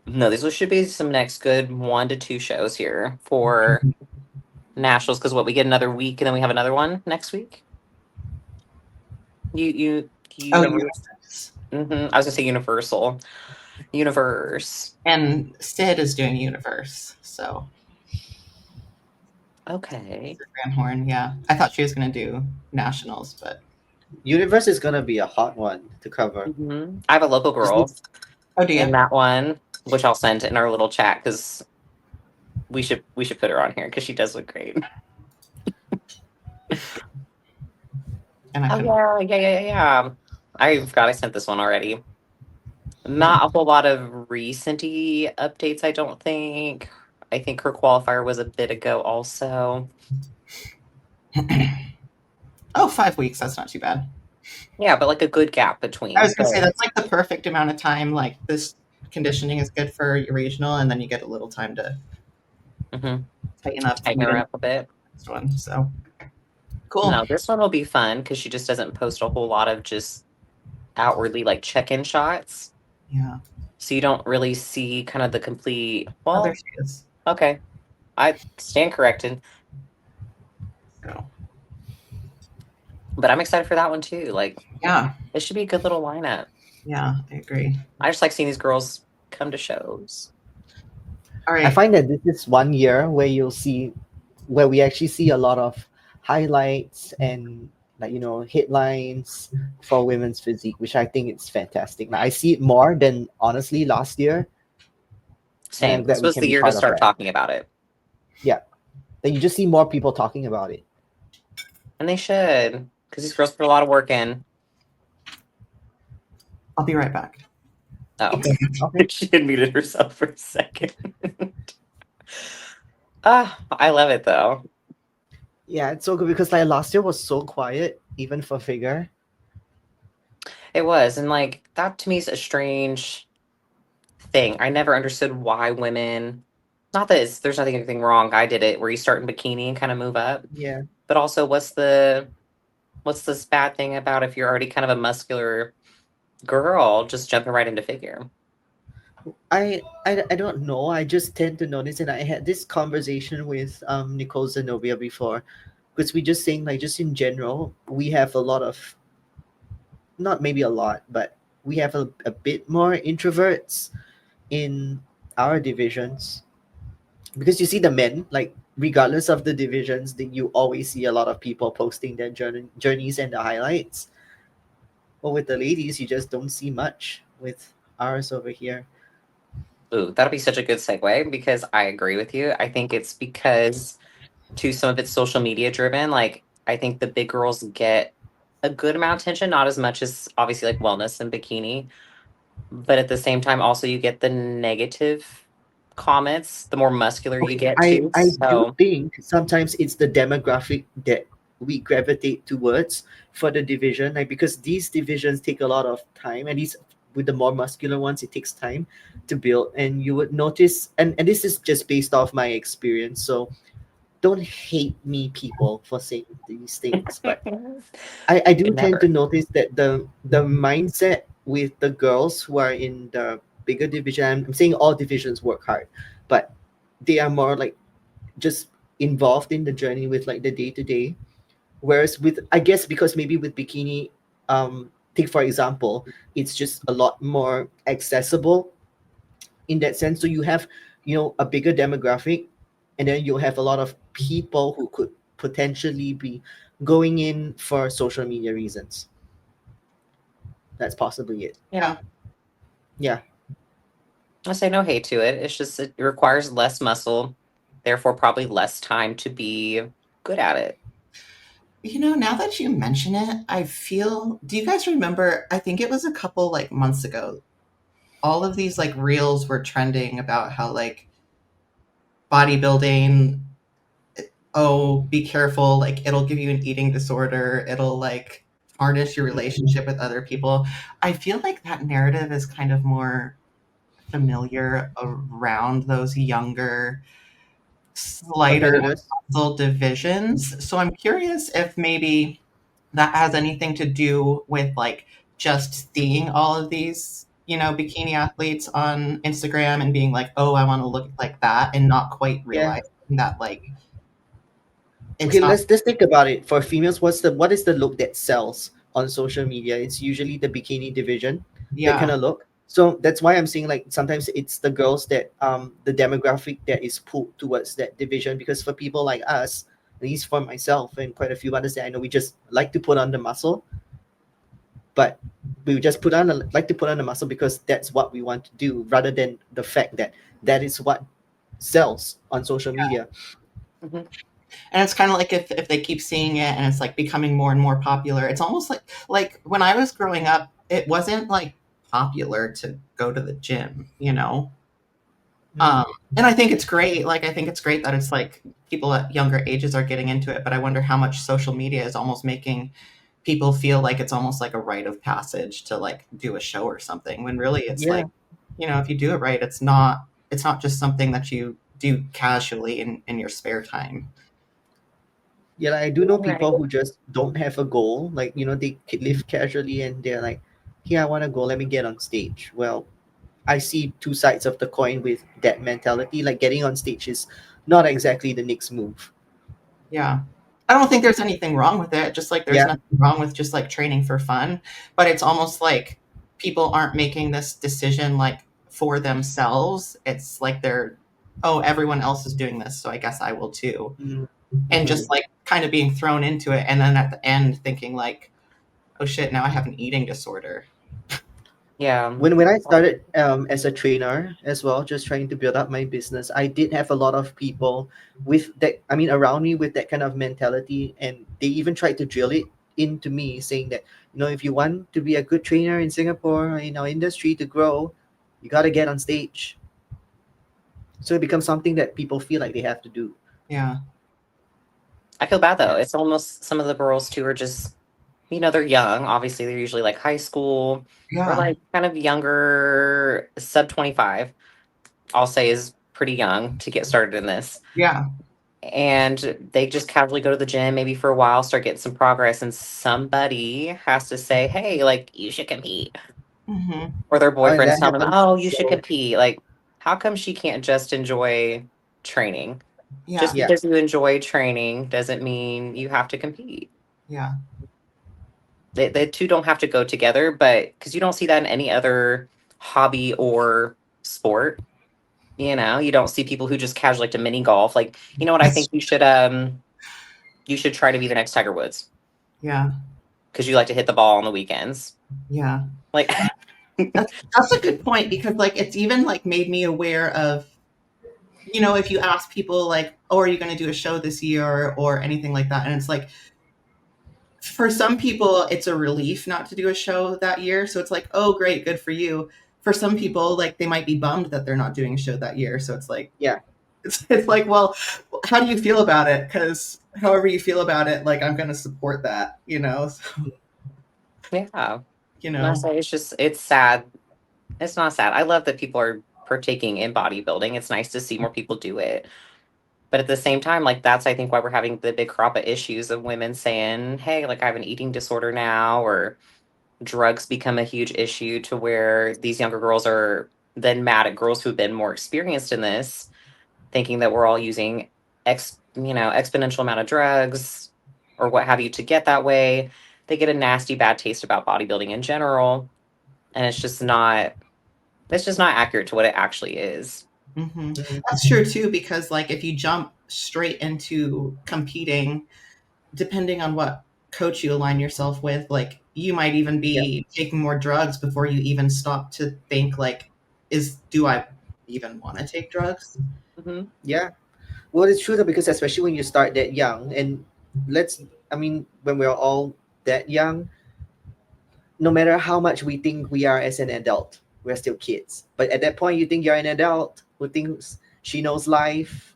No, these should be some next good 1 to 2 shows here for nationals. Because what, we get another week and then we have another one next week. Oh, Universe. Universe. I was gonna say Universal. Universe. And Sid is doing Universe. So Okay. Grand Horn, yeah. I thought she was gonna do Nationals, but Universe is gonna be a hot one to cover. I have a local girl oh do in you? that one, which I'll send in our little chat because we should put her on here because she does look great. And I Oh couldn't yeah. I forgot I sent this one already. Not a whole lot of recenty updates, I don't think. I think her qualifier was a bit ago also. oh, 5 weeks, that's not too bad. Yeah, but like a good gap I between. was gonna say So that's like the perfect amount of time. Like this conditioning is good for your regional, and then you get a little time to mhm, tighten up to tighten lead her into up a bit. the next one. So cool. No, this one will be fun because she just doesn't post a whole lot of just outwardly like check-in shots. Yeah. So you don't really see kind of the complete, Oh, there well, she is. okay. I stand corrected. So But I'm excited for that one too. Like yeah, it should be a good little lineup. yeah, I agree. I just like seeing these girls come to shows. All I right. find that this is one year where we actually see a lot of highlights and like headlines for women's physique, which I think it's fantastic. Like, I see it more than honestly last year, and I'm Same. glad This we was can the be year to part of start that. talking about it. Yeah, then you just see more people talking about it. And they should, because these girls put a lot of work in. I'll be right back. Oh, Okay. she had muted herself for a second. I love it though. Yeah, it's so good because like last year was so quiet, even for figure. It was, and like that to me is a strange thing. I never understood why women. Not that there's nothing anything wrong. I did it where you start in bikini and kind of move up, Yeah. but also what's this bad thing about if you're already kind of a muscular girl just jumping right into figure? I don't know. I just tend to notice, and I had this conversation with Nicole Zenobia before, because we just saying like just in general, we have a lot of, not maybe a lot, but we have a bit more introverts in our divisions, because you see the men like regardless of the divisions that you always see a lot of people posting their journeys and the highlights, but with the ladies you just don't see much with ours over here. Ooh, that'll be such a good segue because I agree with you. I think it's because to some of it's social media driven. Like I think the big girls get a good amount of attention, not as much as obviously like wellness and bikini, but at the same time also you get the negative comments the more muscular you Okay, get too. I do So think sometimes it's the demographic that we gravitate towards for the division, like because these divisions take a lot of time, and these with the more muscular ones, it takes time to build, and you would notice, and this is just based off my experience, so don't hate me, people, for saying these things, but I do tend to never. notice that the mindset with the girls who are in the bigger division, I'm saying all divisions work hard, but they are more like just involved in the journey with like the day to day. Whereas with, I guess because maybe with bikini, take for example, it's just a lot more accessible in that sense. So you have, a bigger demographic, and then you'll have a lot of people who could potentially be going in for social media reasons. That's possibly it. Yeah. Yeah. I say no hate to it. It's just it requires less muscle, therefore probably less time to be good at it. Now that you mention it, I feel. Do you guys remember? I think it was a couple like months ago. All of these like reels were trending about how like bodybuilding. Oh, be careful! Like it'll give you an eating disorder. It'll like tarnish your relationship with other people. I feel like that narrative is kind of more familiar around those younger, slighter Competitors. muscle divisions. So I'm curious if maybe that has anything to do with like just seeing all of these, bikini athletes on Instagram and being like, oh, I want to look like that, and not quite Yeah. realizing that like it's Okay, not. let's think about it. For females, what is the look that sells on social media? It's usually the bikini division, that kind Yeah. of look. So that's why I'm saying like sometimes it's the girls that the demographic that is pulled towards that division, because for people like us, at least for myself and quite a few others that I know, we just like to put on the muscle, but we just like to put on the muscle because that's what we want to do, rather than the fact that that is what sells on social media. Mhm. And it's kind of like if they keep seeing it and it's like becoming more and more popular, it's almost like when I was growing up, it wasn't like popular to go to the gym. Mm. Um, and I think it's great. Like I think it's great that it's like people at younger ages are getting into it, but I wonder how much social media is almost making people feel like it's almost like a rite of passage to like do a show or something, when really it's Yeah. like, if you do it right, it's not just something that you do casually in your spare time. Yeah, like, I do know Right. people who just don't have a goal. Like, they live casually and they're like, "Here, I want to go. Let me get on stage." Well, I see two sides of the coin with that mentality. Like, getting on stage is not exactly the next move. Yeah. I don't think there's anything wrong with it, just like there's Yeah. nothing wrong with just, like, training for fun, but it's almost like people aren't making this decision, like, for themselves. It's like they're, "Oh, everyone else is doing this, so I guess I will too," and Mm-hmm. just, like, kinda being thrown into it, and then at the end thinking like, "Oh shit, now I have an eating disorder." Yeah. When I started as a trainer as well, just trying to build up my business, I did have a lot of people with that. I mean, around me with that kind of mentality, and they even tried to drill it into me saying that, if you want to be a good trainer in Singapore, in our industry to grow, you got to get on stage. So it becomes something that people feel like they have to do. Yeah. I feel bad though. Yeah. It's almost some of the girls too are just, they're young. Obviously, they're usually like high school or Yeah. like kind of younger, sub 25. I'll say is pretty young to get started in this. Yeah. And they just casually go to the gym maybe for a while, start getting some progress, and somebody has to say, hey, like, you should compete. Mm-hmm. Or their Oh, and boyfriend's that telling them, happens oh, you should so. compete. Like, how come she can't just enjoy training? Just Yeah. Yeah. because you enjoy training doesn't mean you have to compete. Yeah. The two don't have to go together, but because you don't see that in any other hobby or sport. You don't see people who just casually like to mini golf. Like, you know what? I think you should try to be the next Tiger Woods Yeah. because you like to hit the ball on the weekends. Yeah. Like, That's a good point because like it's even like made me aware of, if you ask people like, oh, are you going to do a show this year or anything like that? And it's like, for some people, it's a relief not to do a show that year. So it's like, oh, great, good for you. For some people, like they might be bummed that they're not doing a show that year. So it's like, Yeah. it's like, well, how do you feel about it? Because however you feel about it, like I'm going to support that, So, yeah. you And I know, say it's sad. It's not sad. I love that people are partaking in bodybuilding. It's nice to see more people do it. But at the same time, like that's I think why we're having the big crop of issues of women saying, hey, like I have an eating disorder now, or drugs become a huge issue to where these younger girls are then mad at girls who've been more experienced in this, thinking that we're all using exponential amount of drugs or what have you to get that way. They get a nasty bad taste about bodybuilding in general, and it's just not accurate to what it actually is. hmm Mhm. that's true too. Because like if you jump straight into competing, depending on what coach you align yourself with, like you might even Yeah. be taking more drugs before you even stop to think like, do I even want to take drugs? Hmm. Yeah. Well, it's true though, because especially when you start that young, and I mean, when we're all that young, no matter how much we think we are as an adult, we're still kids. But at that point, you think you're an adult who thinks she knows life,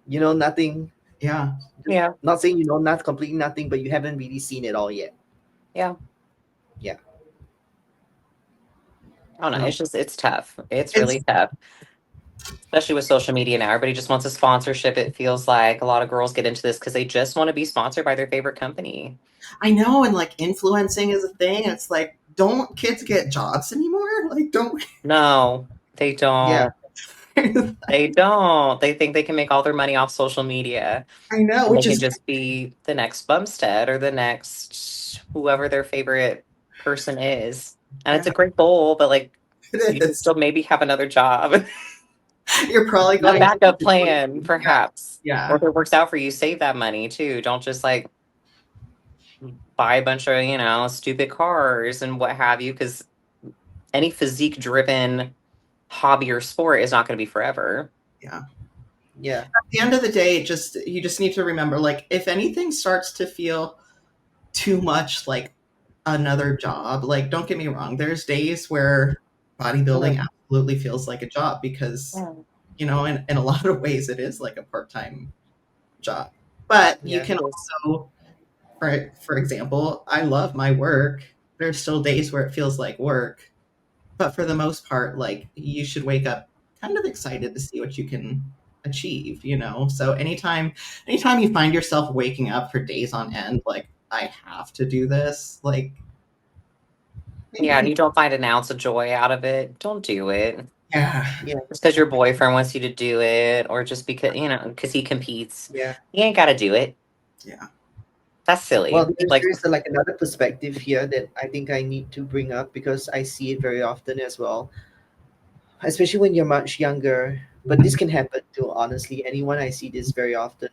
you know nothing. Yeah. Yeah, Not saying you know not completely nothing, but you haven't really seen it all yet. yeah. Yeah. I don't know. So It's tough. It's it's really tough, especially with social media now. Everybody just wants a sponsorship. It feels like a lot of girls get into this because they just want to be sponsored by their favorite company. I know, and like influencing is a thing. It's like, don't kids get jobs anymore? Like, don't. No, they Yeah. don't. They don't. They think they can make all their money off social media I know, and they which can is just be the next Bumstead or the next whoever their favorite person is. And it's yeah, a great goal, but like it you can is. still maybe have another job, You're probably a going backup to. plan, Yeah, perhaps. Or yeah, if it works out for you, save that money too. Don't just like buy a bunch of, stupid cars and what have you, because any physique driven hobby or sport is not going to be forever. yeah. Yeah. At the end of the day, you just need to remember, like, if anything starts to feel too much like another job, like, don't get me wrong, there's days where Uh, bodybuilding absolutely feels like a job because, Yeah. in a lot of ways, it is like a part-time job. But you yeah. can Yes. also, for example, I love my work. There's still days where it feels like work, but for the most part, like you should wake up kind of excited to see what you can achieve. So anytime you find yourself waking up for days on end, like I have to do this, like maybe Yeah, and you don't find an ounce of joy out of it, don't do it. yeah, Yeah. Just because your boyfriend wants you to do it, or just because he competes, Yeah. you ain't got to do it. yeah, That's Well, silly. there's, Like, there's like another perspective here that I think I need to bring up because I see it very often as well, especially when you're much younger. But this can happen to honestly anyone. I see this very often,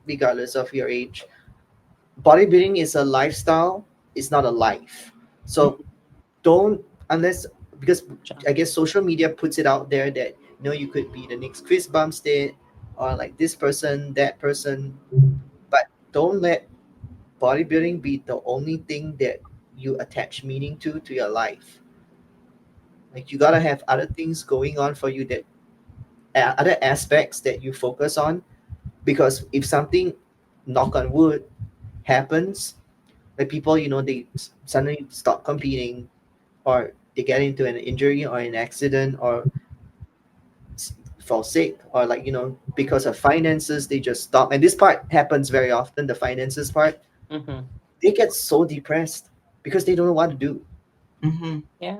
regardless of your age. Bodybuilding is a lifestyle, it's not a life. mm, So don't, unless, because I guess social media puts it out there that you could be the next Chris Bumstead or like this person, that person, but don't let bodybuilding be the only thing that you attach meaning to your life. Like you gotta have other things going on for you, that other aspects that you focus on, because if something, knock on wood, happens, like people, they suddenly stop competing, or they get into an injury or an accident, or fall sick, or like because of finances they just stop, and this part happens very often, the finances part. Mm-hmm. They get so depressed because they don't know what to do. Mm-hmm. Yeah.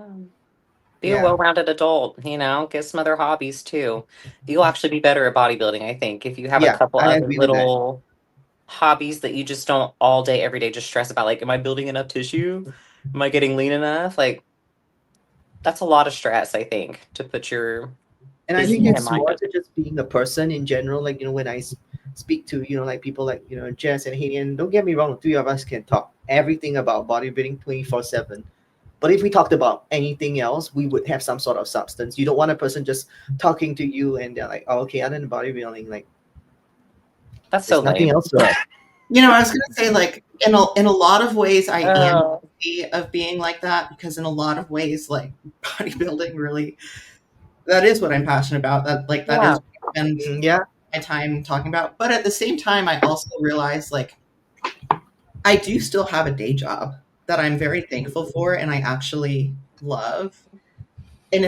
Be a Yeah. well-rounded adult, get some other hobbies too. You'll actually be better at bodybuilding, I think, if you have a Yeah, couple I other agree with that. little hobbies that you just don't all day, every day just stress about. Like, am I building enough tissue? Am I getting lean enough? Like, that's a lot of stress, I think, to put your And I think physique and it's mind more under. to just being a person in general. Like, when I speak to, like people like, Jess and Haley, and don't get me wrong, the three of us can talk everything about bodybuilding 24/7. But if we talked about anything else, we would have some sort of substance. You don't want a person just talking to you and they're like, oh, okay, other than bodybuilding, like, That's so there's nothing lame. else to us. I was gonna say, like, in a lot of ways, I am Oh, guilty of being like that, because in a lot of ways, like, bodybuilding really, that is what I'm passionate about. That yeah. is what I spend Yeah. my time talking about. But at the same time, I also realize, like, I do still have a day job that I'm very thankful for and I actually love. And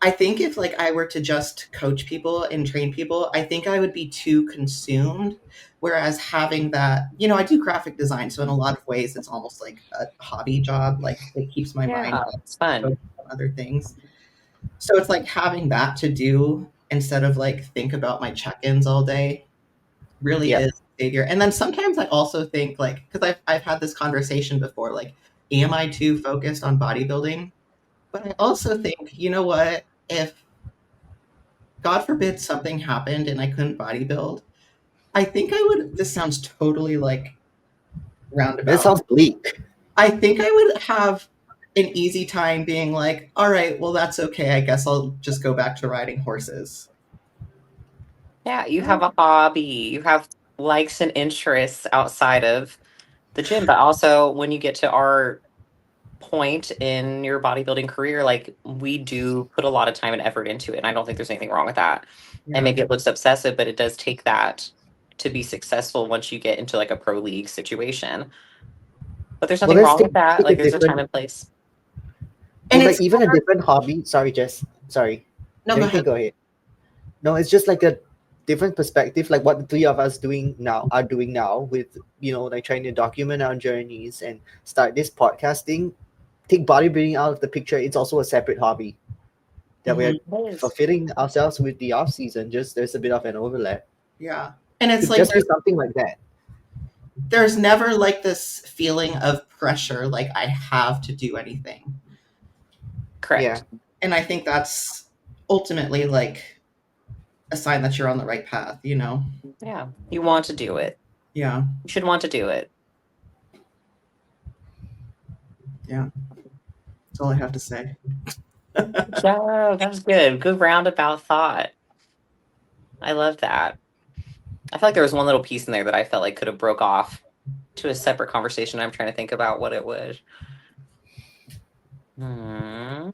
I think if, like, I were to just coach people and train people, I think I would be too consumed. Whereas having that, I do graphic design, so in a lot of ways it's almost like a hobby job. Like, it keeps my mind Yeah. It's fun. focused on other things. So it's like having that to do instead of, like, think about my check-ins all day really Yeah. is a savior. And then sometimes I also think, like, because I've had this conversation before, like, am I too focused on bodybuilding? But I also think, you know what? If God forbid something happened and I couldn't bodybuild, I think I would. This sounds totally, like, That roundabout. sounds bleak. I think I would have an easy time being like, all right, well, that's okay. I guess I'll just go back to riding horses. Yeah. You have a hobby, you have likes and interests outside of the gym, but also when you get to our point in your bodybuilding career, like we do put a lot of time and effort into it. And I don't think there's anything wrong with that. And Yeah. maybe it looks obsessive, but it does take that to be successful once you get into like a pro league situation. But there's Well, nothing let's wrong take, with that. take a Like there's a time different, and place. And well, like it's even a different hobby. Sorry, Jess. Sorry. no, No, go you can ahead. go ahead. No, it's just like a different perspective, like what the three of us doing now with, like trying to document our journeys and start this podcasting. Take bodybuilding out of the picture, it's also a separate hobby that we're Hmm. It is. fulfilling ourselves with the off season. Just there's a bit of an overlap. Yeah. And it's Could like just be something like that. there's never, like, this feeling of pressure, like I have to do anything. Yeah. Correct. And I think that's ultimately, like, a sign that you're on the right path. Yeah. You want to do it. Yeah. You should want to do it. Yeah. That's all I have to say. Yeah, that was good. Good roundabout thought. I love that. I feel like there was one little piece in there that I felt like could have broke off to a separate conversation. I'm trying to think about what it was. Hmm.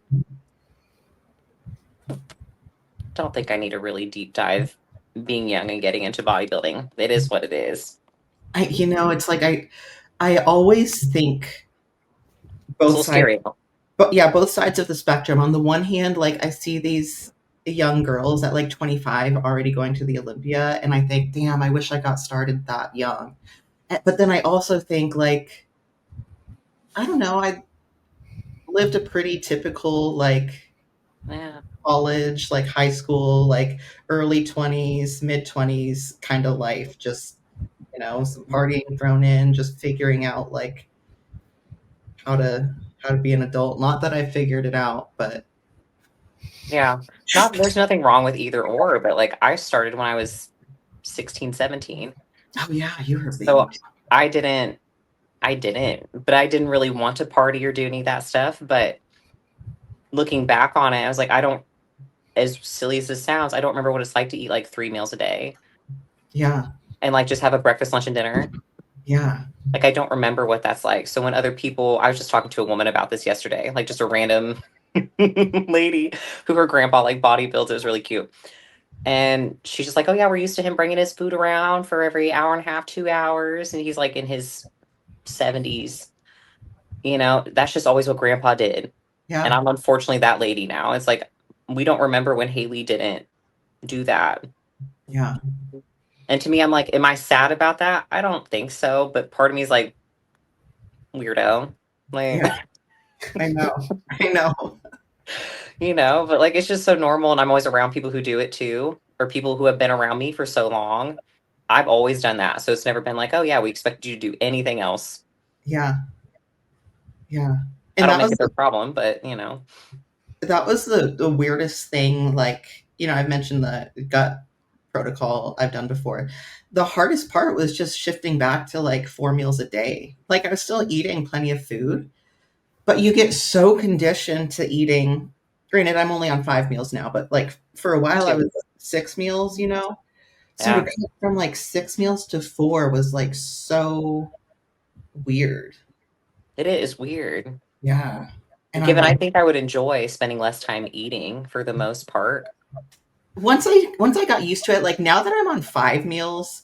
Don't think I need a really deep dive being young and getting into bodybuilding. It is what it is. It's like I always think It's a both little sides, scary. but yeah, both sides of the spectrum. On the one hand, like, I see these young girls at, like, 25 already going to the Olympia, and I think, damn, I wish I got started that young. But then I also think, like, I don't know, I lived a pretty typical, like, Yeah. college, like, high school, like, early 20s, mid 20s kind of life. Just, some partying thrown in, just figuring out, like, how to be an adult. Not that I figured it out, but Yeah. There's nothing wrong with either or, but like I started when I was 16, 17. oh yeah, you were a baby So too. I didn't but I didn't really want to party or do any of that stuff. But looking back on it, I was like, I don't, as silly as this sounds, I don't remember what it's like to eat like 3 meals a day Yeah. and like just have a breakfast, lunch, and dinner. Yeah. Like, I don't remember what that's like. So when other people, I was just talking to a woman about this yesterday, like just a random lady who her grandpa like bodybuilds. It was really cute. And she's just like, oh yeah, we're used to him bringing his food around for every hour and a half, 2 hours. And he's like in his 70s. That's just always what grandpa did. And Yeah. I'm unfortunately that lady now. It's like, we don't remember when Haley didn't do that. Yeah. And to me, I'm like, am I sad about that? I don't think so. But part of me is like, weirdo. Like, Yeah. I know. I know. but like, it's just so normal. And I'm always around people who do it too, or people who have been around me for so long. I've always done that. So it's never been like, oh, yeah, we expect you to do anything else. Yeah. Yeah. I And don't make it their problem, but that was the weirdest thing. Like, I've mentioned the gut protocol I've done before. The hardest part was just shifting back to like 4 meals a day. Like, I was still eating plenty of food, but you get so conditioned to eating. Granted, I'm only on 5 meals now, but like for a while I was too. 6 meals. So to Yeah, cut from like 6 meals to four was like so weird. it is weird. Yeah. And I'm Given I like, think I would enjoy spending less time eating for the most part. once I got used to it, like now that I'm on 5 meals,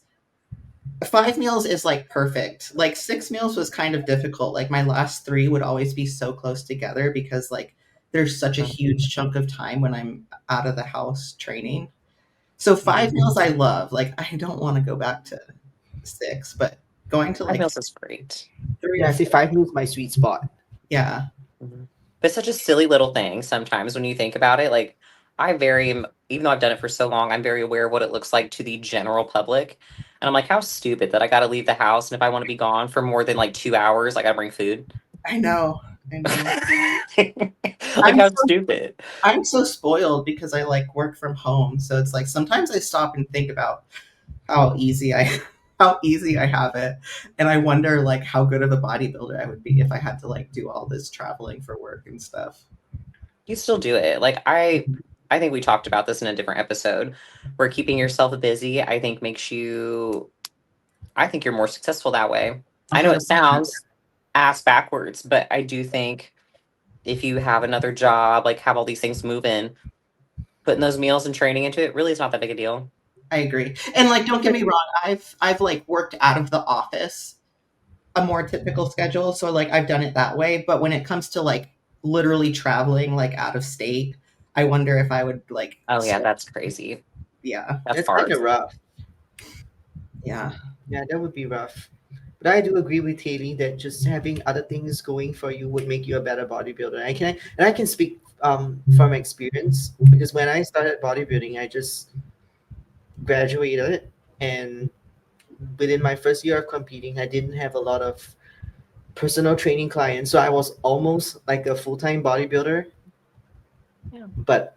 5 meals is like perfect. Like 6 meals was kind of difficult. Like my last three would always be so close together because like there's such a huge chunk of time when I'm out of the house training. So Mhm. 5 meals I love. Like I don't want to go back to six, but going to Five like meals is great. three Yeah, to I say four, 5 meals my sweet spot. yeah. Mhm. But it's such a silly little thing sometimes when you think about it. Like, even though I've done it for so long, I'm very aware of what it looks like to the general public. And I'm like, how stupid that I got to leave the house. And if I want to be gone for more than like 2 hours, I got to bring food. I know. I know. Like, I'm how so stupid. I'm so spoiled because I like work from home. So it's like sometimes I stop and think about how easy I how easy I have it. And I wonder like how good of a bodybuilder I would be if I had to like do all this traveling for work and stuff. You still do it. Like, I think we talked about this in a different episode where keeping yourself busy, I think I think you're more successful that way. I know it 100%. sounds ass backwards, but I do think if you have another job, like have all these things moving, putting those meals and training into it, really is not that big a deal. I agree. And like don't get me wrong, I've like worked out of the office a more typical schedule. So like I've done it that way. But when it comes to like literally traveling like out of state, I wonder if I would like Oh yeah, that's crazy. yeah. That's That's kind hard. of rough. Yeah. Yeah, that would be rough. But I do agree with Haley that just having other things going for you would make you a better bodybuilder. I can speak from experience because when I started bodybuilding, I just graduated, and within my first year of competing, I didn't have a lot of personal training clients, so I was almost like a full-time bodybuilder. Yeah. But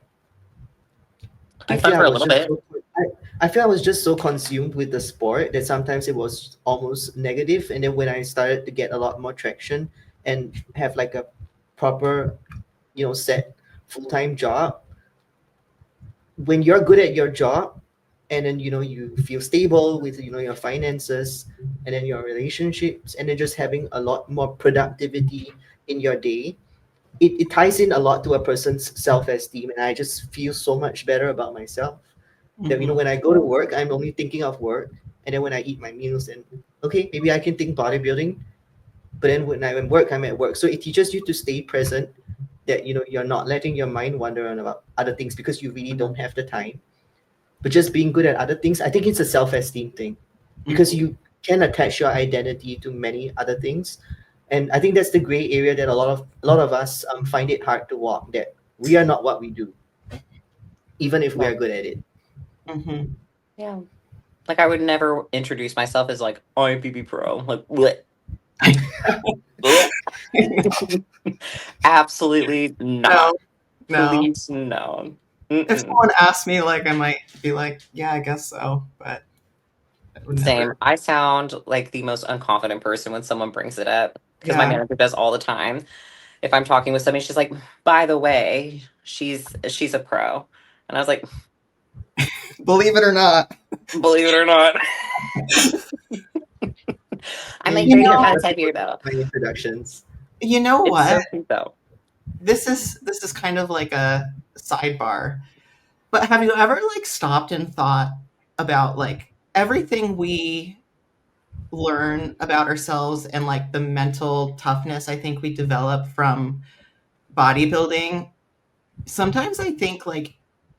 Be I fun feel I for a was little just bit. so, I feel I was just so consumed with the sport that sometimes it was almost negative. And then when I started to get a lot more traction and have like a proper, set full-time job, when you're good at your job, and then you feel stable with your finances, and then your relationships, and then just having a lot more productivity in your day, it ties in a lot to a person's self-esteem, and I just feel so much better about myself that Hmm. when I go to work, I'm only thinking of work, and then when I eat my meals, and okay, maybe I can think bodybuilding, but then when I'm at work, I'm at work. So it teaches you to stay present, that you're not letting your mind wander on about other things because you really don't have the time, but just being good at other things. I think it's a self-esteem thing because Hmm. you can attach your identity to many other things, and I think that's the gray area that a lot of us find it hard to walk, that we are not what we do, even if we Yeah. are good at it. Hmm. Yeah. Like, I would never introduce myself as like, I'm BB Pro. Like, what? Absolutely not. No, no. Please, no. If Mm-mm. someone asked me, like, I might be like, yeah, I guess so, but I would Same. never. I sound like the most unconfident person when someone brings it up because my Yeah. manager does all the time. If I'm talking with somebody, she's like, "By the way, she's a pro," and I was like, Believe it or not. "Believe it or not." I'm like You very know, competitive here though. My introductions. you know It's what? so cute though. This is kind of like a sidebar. But have you ever like stopped and thought about like everything we learn about ourselves and like the mental toughness I think we develop from bodybuilding? Sometimes I think like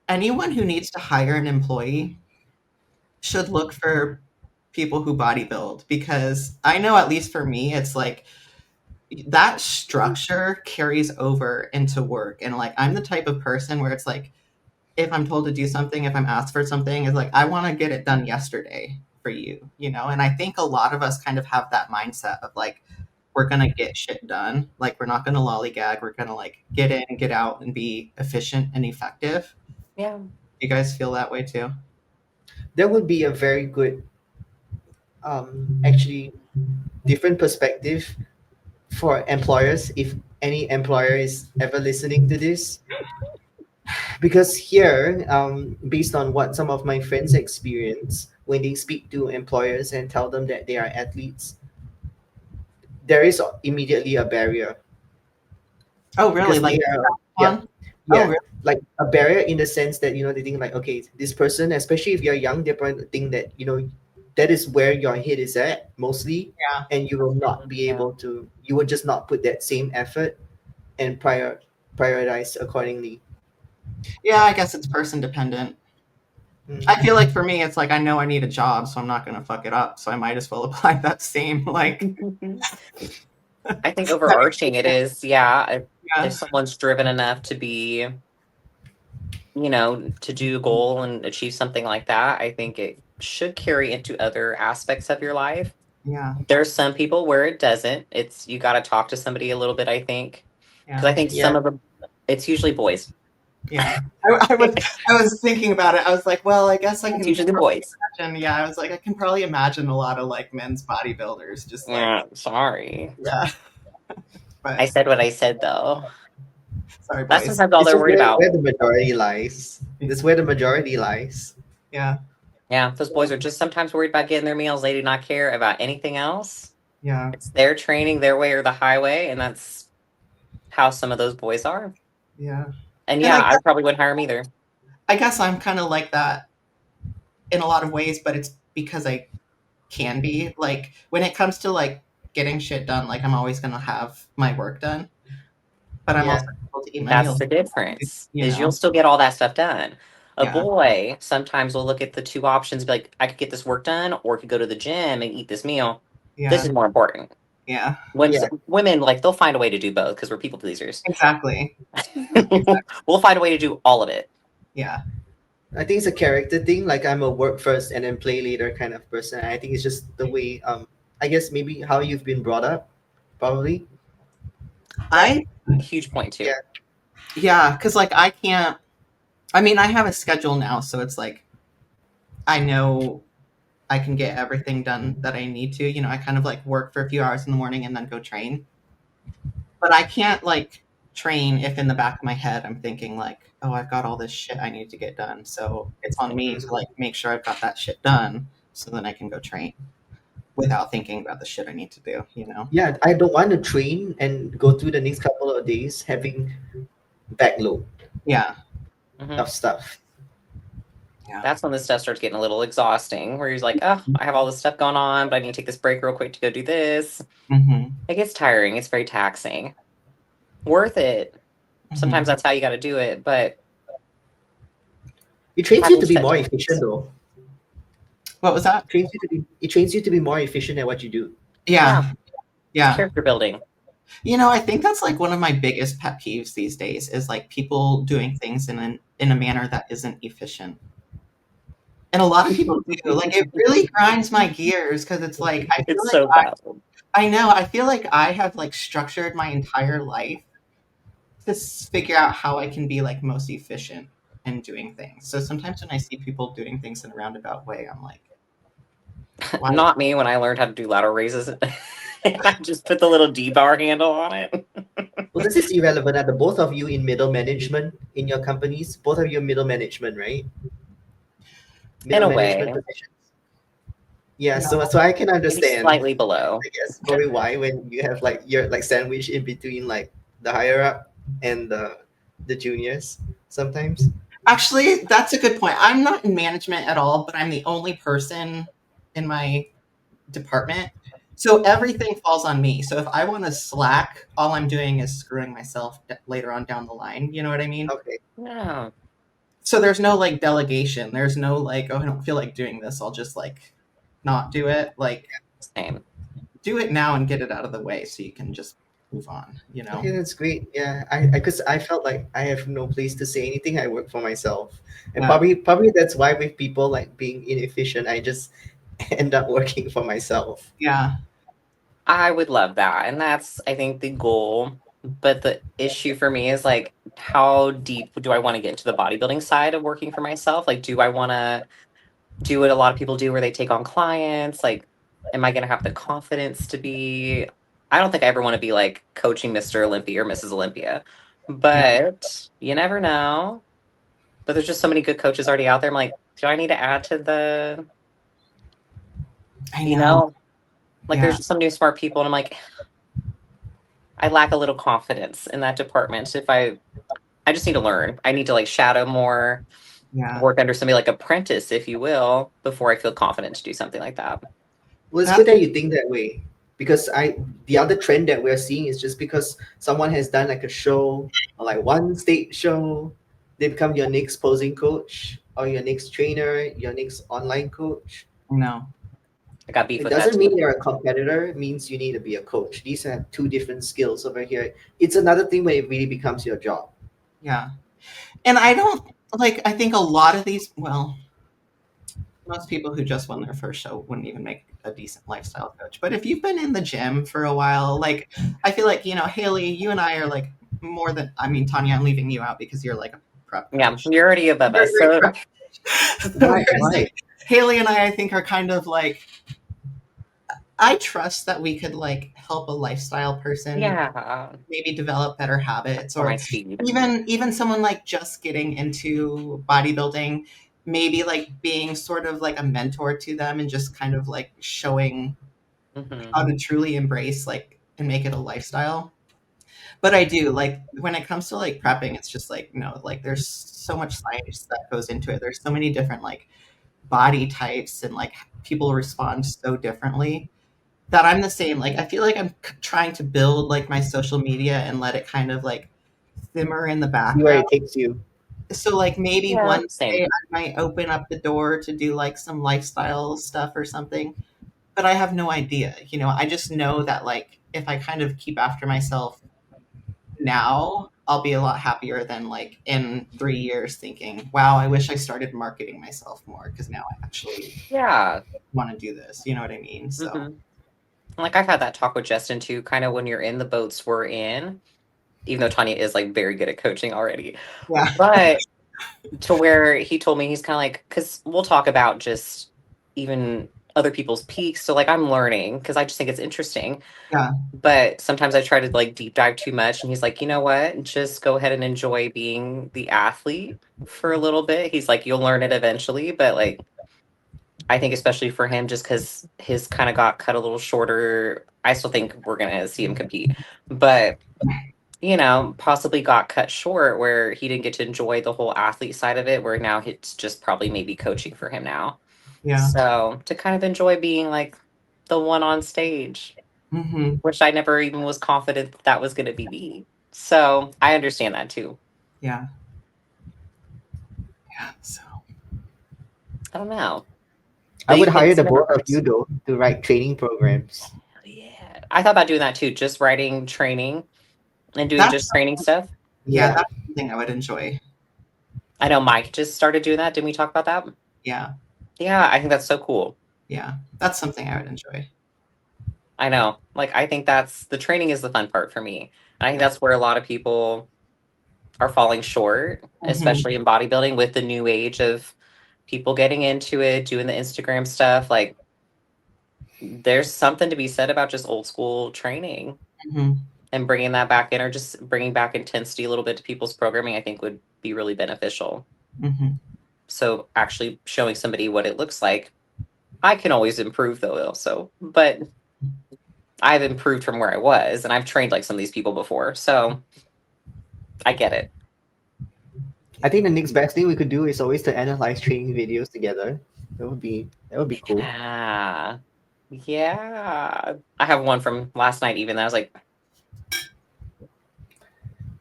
anyone who needs to hire an employee should look for people who bodybuild, because I know at least for me it's like that structure carries over into work, and like I'm the type of person where it's like if I'm told to do something, if I'm asked for something, it's like I want to get it done yesterday for you, you know? And I think a lot of us kind of have that mindset of like we're going to get shit done. Like we're not going to lollygag, we're going to like get in, get out and be efficient and effective. Yeah. You guys feel that way too? There would be a very good, actually, different perspective for employers if any employer is ever listening to this. Because here, based on what some of my friends experience when they speak to employers and tell them that they are athletes, there is immediately a barrier Oh, really? because Like they this are, yeah, one? Oh, yeah, really? like a barrier in the sense that they think like, okay, this person, especially if you're young, they're probably think that that is where your head is at mostly, Yeah. and you will not be Yeah. able to, you will just not put that same effort and prioritize accordingly. Yeah, I guess it's person dependent. I Mm. feel like for me, it's like I know I need a job, so I'm not going to fuck it up. So I might as well apply that same like. I think overarching it is, yeah, if Yeah, someone's driven enough to be, to do a goal and achieve something like that, I think it should carry into other aspects of your life. yeah, There's some people where it doesn't. It's you got to talk to somebody a little bit, I think, because I yeah, think Yeah, some of them, it's usually boys. yeah. I was thinking about it. I was like, well, I guess I It's can usually the boys. imagine. Yeah, I was like, I can probably imagine a lot of like men's bodybuilders, just like Yeah, sorry. yeah. I But said what I said though. sorry, That's boys. sometimes all it's they're just worried where about. the majority lies. That's where the majority lies. Yeah, Yeah, those boys are just sometimes worried about getting their meals. They do not care about anything else. yeah, It's their training, their way or the highway, and that's how some of those boys are. yeah. And And yeah, I probably wouldn't hire them either. I guess I'm kind of like that in a lot of ways, but it's because I can be like when it comes to like getting shit done. Like I'm always gonna have my work done, but I'm Yeah, also able to eat my That's meals. the difference, You is you'll know? still get all that stuff done. A Yeah, boy sometimes will look at the two options, be like, I could get this work done, or I could go to the gym and eat this meal. This yeah, is more important. yeah. When yeah. women, like, they'll find a way to do both because we're people pleasers. Exactly. We'll find a way to do all of it. Yeah, I think it's a character thing. Like I'm a work first and then play later kind of person. I think it's just the way. I guess maybe how you've been brought up, probably. That I huge point too. Yeah, yeah, because like I can't. I mean, I have a schedule now, so it's like I know I can get everything done that I need to. You know, I kind of like work for a few hours in the morning and then go train. But I can't like train if in the back of my head I'm thinking like, oh, I've got all this shit I need to get done. So it's on me to like make sure I've got that shit done so then I can go train without thinking about the shit I need to do, you know? yeah. I don't want to train and go through the next couple of days having backload Yeah. Hmm. of stuff. Yeah. That's when this stuff starts getting a little exhausting, where he's like, oh, I have all this stuff going on, but I need to take this break real quick to go do this. Mm-hmm. It gets tiring. It's very taxing. Worth it. Mm-hmm. Sometimes that's how you got to do it, but It trains you having to be set more times. efficient, though. What was that? It trains you to be more efficient at what you do. Yeah, Yeah. it's Yeah. character building. You know, I think that's like one of my biggest pet peeves these days is like people doing things in a manner that isn't efficient. And a lot of people do. Like it really grinds my gears because it's like I feel It's like so bad. I know I feel like I have like structured my entire life to figure out how I can be like most efficient in doing things. So sometimes when I see people doing things in a roundabout way, I'm like, why? Not me when I learned how to do lateral raises. I just put the little D-bar handle on it. Well, this is irrelevant. Are the both of you in middle management in your companies? Both of you middle management, right? In Middle a management way. positions. Yeah, No. so I can Maybe understand, slightly below. I guess, probably why when you have like you're like sandwiched in between like the higher up and the juniors sometimes. Actually, that's a good point. I'm not in management at all, but I'm the only person in my department. So everything falls on me. So if I want to slack, all I'm doing is screwing myself later on down the line. You know what I mean? Okay. Yeah, So there's no like delegation. There's no like, oh, I don't feel like doing this. I'll just like not do it. Like same. do it now and get it out of the way so you can just move on, you know? Okay, that's great. Yeah, I because I felt like I have no place to say anything. I work for myself, and Yeah. probably that's why with people like being inefficient, I just end up working for myself. Yeah. I would love that. And that's, I think, the goal. But the issue for me is like, how deep do I want to get into the bodybuilding side of working for myself? Like, do I want to do what a lot of people do where they take on clients? Like, am I going to have the confidence to be? I don't think I ever want to be like coaching Mr. Olympia or Mrs. Olympia, Yeah. but you never know. But there's just so many good coaches already out there. I'm like, do I need to add to the, I you know. know, like Yeah. there's just some new smart people. And I'm like, I lack a little confidence in that department. If I just need to learn. I need to like shadow more, Yeah. work under somebody like apprentice, if you will, before I feel confident to do something like that. Well, it's good That's that you think that way because I the other trend that we're seeing is just because someone has done like a show or like one stage show, they become your next posing coach or your next trainer, your next online coach. no. I got beef It with that doesn't mean too. you're a competitor, it means you need to be a coach. These are two different skills over here. It's another thing when it really becomes your job. Yeah. And I don't like I think a lot of these well, most people who just won their first show wouldn't even make a decent lifestyle coach. But if you've been in the gym for a while, like I feel like, Haley, you and I are like more than I mean, Tanya, I'm leaving you out because you're like a prep Yeah, coach. you're already above You're a us. great So prep coach. Why? Whereas Why? like Haley and I think are kind of like I trust that we could like help a lifestyle person yeah, maybe develop better habits for or my speed. even someone like just getting into bodybuilding maybe like being sort of like a mentor to them and just kind of like showing Hmm. how to truly embrace like and make it a lifestyle. But I do like when it comes to like prepping, it's just like like there's so much science that goes into it. There's so many different like body types and like people respond so differently that I'm the same. Like I feel like I'm trying to build like my social media and let it kind of like simmer in the See where background. it takes you. So like maybe Yeah, one day same. I might open up the door to do like some lifestyle stuff or something, but I have no idea. I just know that like if I kind of keep after myself now, I'll be a lot happier than like in 3 years thinking, wow, I wish I started marketing myself more because now I actually Yeah. want to do this. You know what I mean? So Hmm. Like I've had that talk with Justin too, kind of when you're in the boats we're in, even though Tanya is like very good at coaching already. yeah, But to where he told me he's kind of like, because we'll talk about just even other people's peaks. So like I'm learning because I just think it's interesting. yeah, But sometimes I try to like deep dive too much. And he's like, you know what? Just go ahead and enjoy being the athlete for a little bit. He's like, you'll learn it eventually. But like, I think especially for him, just because his kind of got cut a little shorter, I still think we're going to see him compete. But possibly got cut short where he didn't get to enjoy the whole athlete side of it, where now it's just probably maybe coaching for him now. yeah. So to kind of enjoy being like the one on stage, Hmm. which I never even was confident that was going to be me. So I understand that too. Yeah. Yeah. So I don't know. I would Big hire things the never both of hurts. you though to write training programs. Yeah. I thought about doing that too, just writing training and doing that's just training stuff. yeah, Yeah. that's something I would enjoy. I know Mike just started doing that. Didn't we talk about that? Yeah. Yeah, I think that's so cool. Yeah. That's something I would enjoy. I know. Like, I think that's the training is the fun part for me. And I think Yeah. that's where a lot of people are falling short, Hmm. especially in bodybuilding with the new age of people getting into it, doing the Instagram stuff. Like, there's something to be said about just old school training Hmm. and bringing that back in, or just bringing back intensity a little bit to people's programming, I think would be really beneficial. Hmm. So, actually showing somebody what it looks like I can always improve though, also, but I've improved from where I was, and I've trained like some of these people before, so I get it. I think the next best thing we could do is always to analyze training videos together. That would be cool. Yeah. Yeah. I have one from last night even that I was like,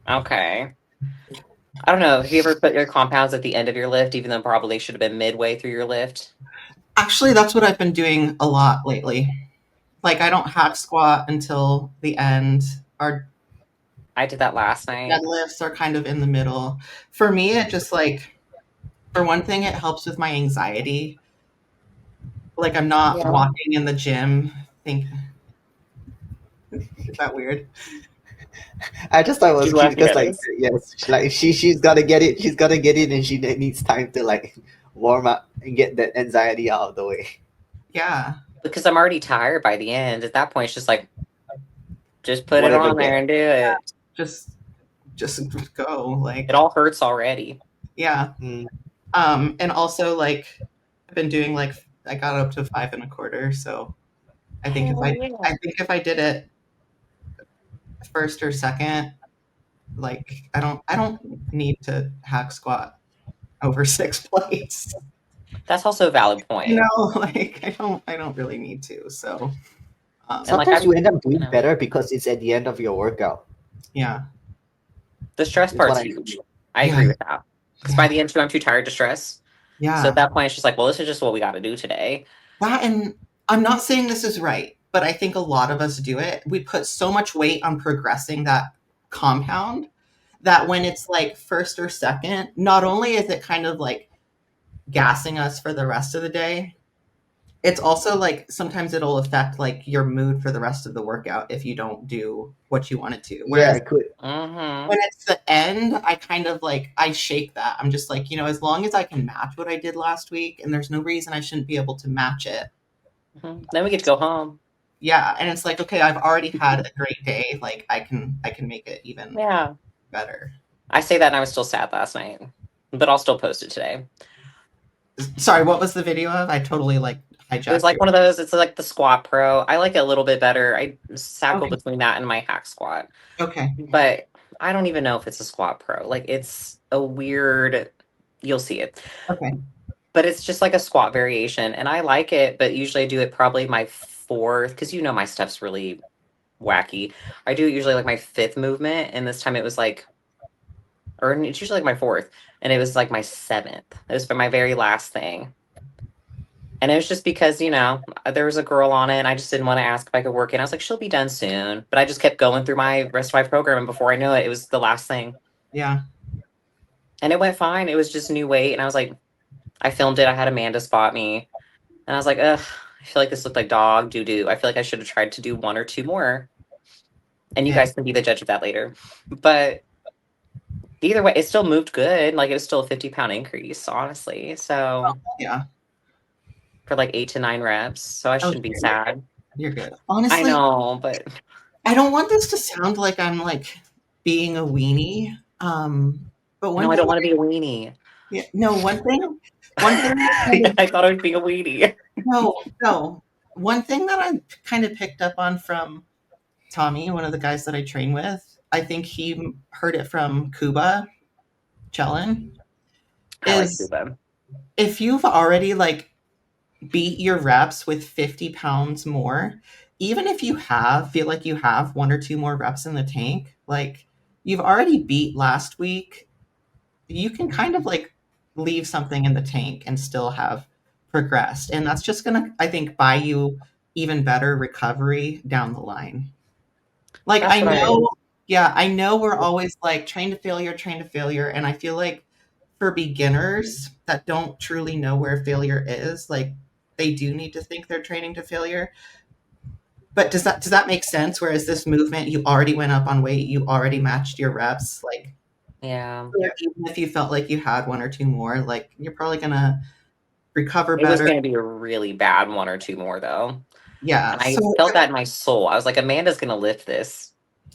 okay. I don't know. Have you ever put your compounds at the end of your lift, even though probably should have been midway through your lift? Actually, that's what I've been doing a lot lately. Like, I don't hack squat until the end. Our I did that last night. deadlifts are kind of in the middle. For me, it just like, for one thing, it helps with my anxiety. Like, I'm not Yeah. walking in the gym. Think, is that weird? I just thought it was She's cute laughing because at like us. yes, like she's gotta get it. She's gotta get it, and she needs time to like warm up and get that anxiety out of the way. Yeah, Because I'm already tired by the end. At that point, it's just like, just put it Whatever on get. there and do it. just just go. Like, It all hurts already. yeah. Mm. And also like I've been doing like I got up to 5 1/4. So I think if Hell yeah. I think if I did it first or second, like I don't need to hack squat over 6 plates. That's also a valid You point. know, like I don't really need to. So And like Sometimes you end up you doing know, better because it's at the end of your workout. yeah. the stress Is what part's I huge. I Yeah. agree with that. Because by Yeah. the end, too, I'm too tired to stress. So at Yeah. that point, it's just like, well, this is just what we got to do today. That, and I'm not saying this is right, but I think a lot of us do it. We put so much weight on progressing that compound that when it's like first or second, not only is it kind of like gassing us for the rest of the day, it's also like sometimes it'll affect like your mood for the rest of the workout if you don't do what you wanted to. yeah Whereas I could. Mm-hmm. when it's the end, I kind of like I shake that. I'm just like, as long as I can match what I did last week and there's no reason I shouldn't be able to match it. Mm-hmm. Then we get to go home. Yeah, and it's like, okay, I've already had a great day. Like I can make it even Yeah. better. I say that and I was still sad last night, but I'll still post it today. Sorry, what was the video of? I totally like It was hijacked like you. one of those, it's like the squat pro. I like it a little bit better. I sackle Okay. between that and my hack squat. Okay. But I don't even know if it's a squat pro. Like it's a weird, you'll see it. Okay. But it's just like a squat variation. And I like it, but usually I do it probably my fourth, because my stuff's really wacky. I do usually like my fifth movement, and this time it was like, or it's usually like my fourth, and it was like my seventh. It was for my very last thing. And it was just because, there was a girl on it and I just didn't want to ask if I could work it. I was like, she'll be done soon. But I just kept going through my rest of my program. And before I knew it, it was the last thing. Yeah. And it went fine. It was just new weight. And I was like, I filmed it. I had Amanda spot me. And I was like, ugh, I feel like this looked like dog doo doo. I feel like I should have tried to do one or two more. And you Yeah. guys can be the judge of that later. But either way, it still moved good. Like it was still a 50-pound increase, honestly. So Yeah. for like 8 to 9 reps. So I Oh, shouldn't be sad. you're good. I Honestly, know, but I don't want this to sound like I'm like being a weenie. But one no, I thing, don't want to be a weenie. yeah, no, one thing, I thought I was being a weenie. no, one thing that I kind of picked up on from Tommy, one of the guys that I train with, I think he heard it from Kuba Chellin, I like is Cuba. if you've already like beat your reps with 50 pounds more, even if you feel like you have one or two more reps in the tank, like you've already beat last week, you can kind of like leave something in the tank and still have progressed. And that's just going to, I think, buy you even better recovery down the line. Like, That's I what I. know, yeah, I know we're always like train to failure, train to failure. And I feel like for beginners that don't truly know where failure is, like they do need to think they're training to failure. But does that make sense? Whereas this movement, you already went up on weight, you already matched your reps. Like, Yeah. even if you felt like you had one or two more, like you're probably gonna recover It was better. going to be a really bad one or two more, though. Yeah. And I So felt that in my soul. I was like, Amanda's going to lift this.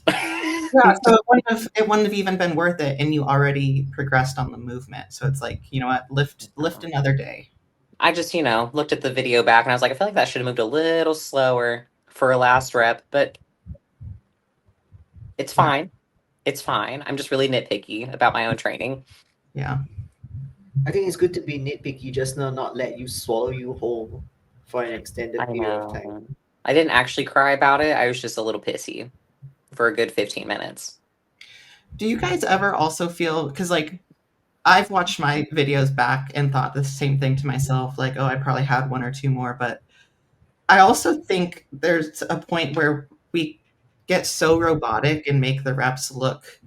yeah, so it wouldn't have even been worth it, and you already progressed on the movement. So it's like, you know what, lift another day. I just, looked at the video back and I was like, I feel like that should have moved a little slower for a last rep, but it's Yeah. fine. It's fine. I'm just really nitpicky about my own training. Yeah. I think it's good to be nitpicky, just not let you swallow you whole for an extended I period of time. know. I didn't actually cry about it. I was just a little pissy for a good 15 minutes. Do you guys ever also feel, because like I've watched my videos back and thought the same thing to myself, like, oh, I probably had one or two more, but I also think there's a point where we get so robotic and make the reps look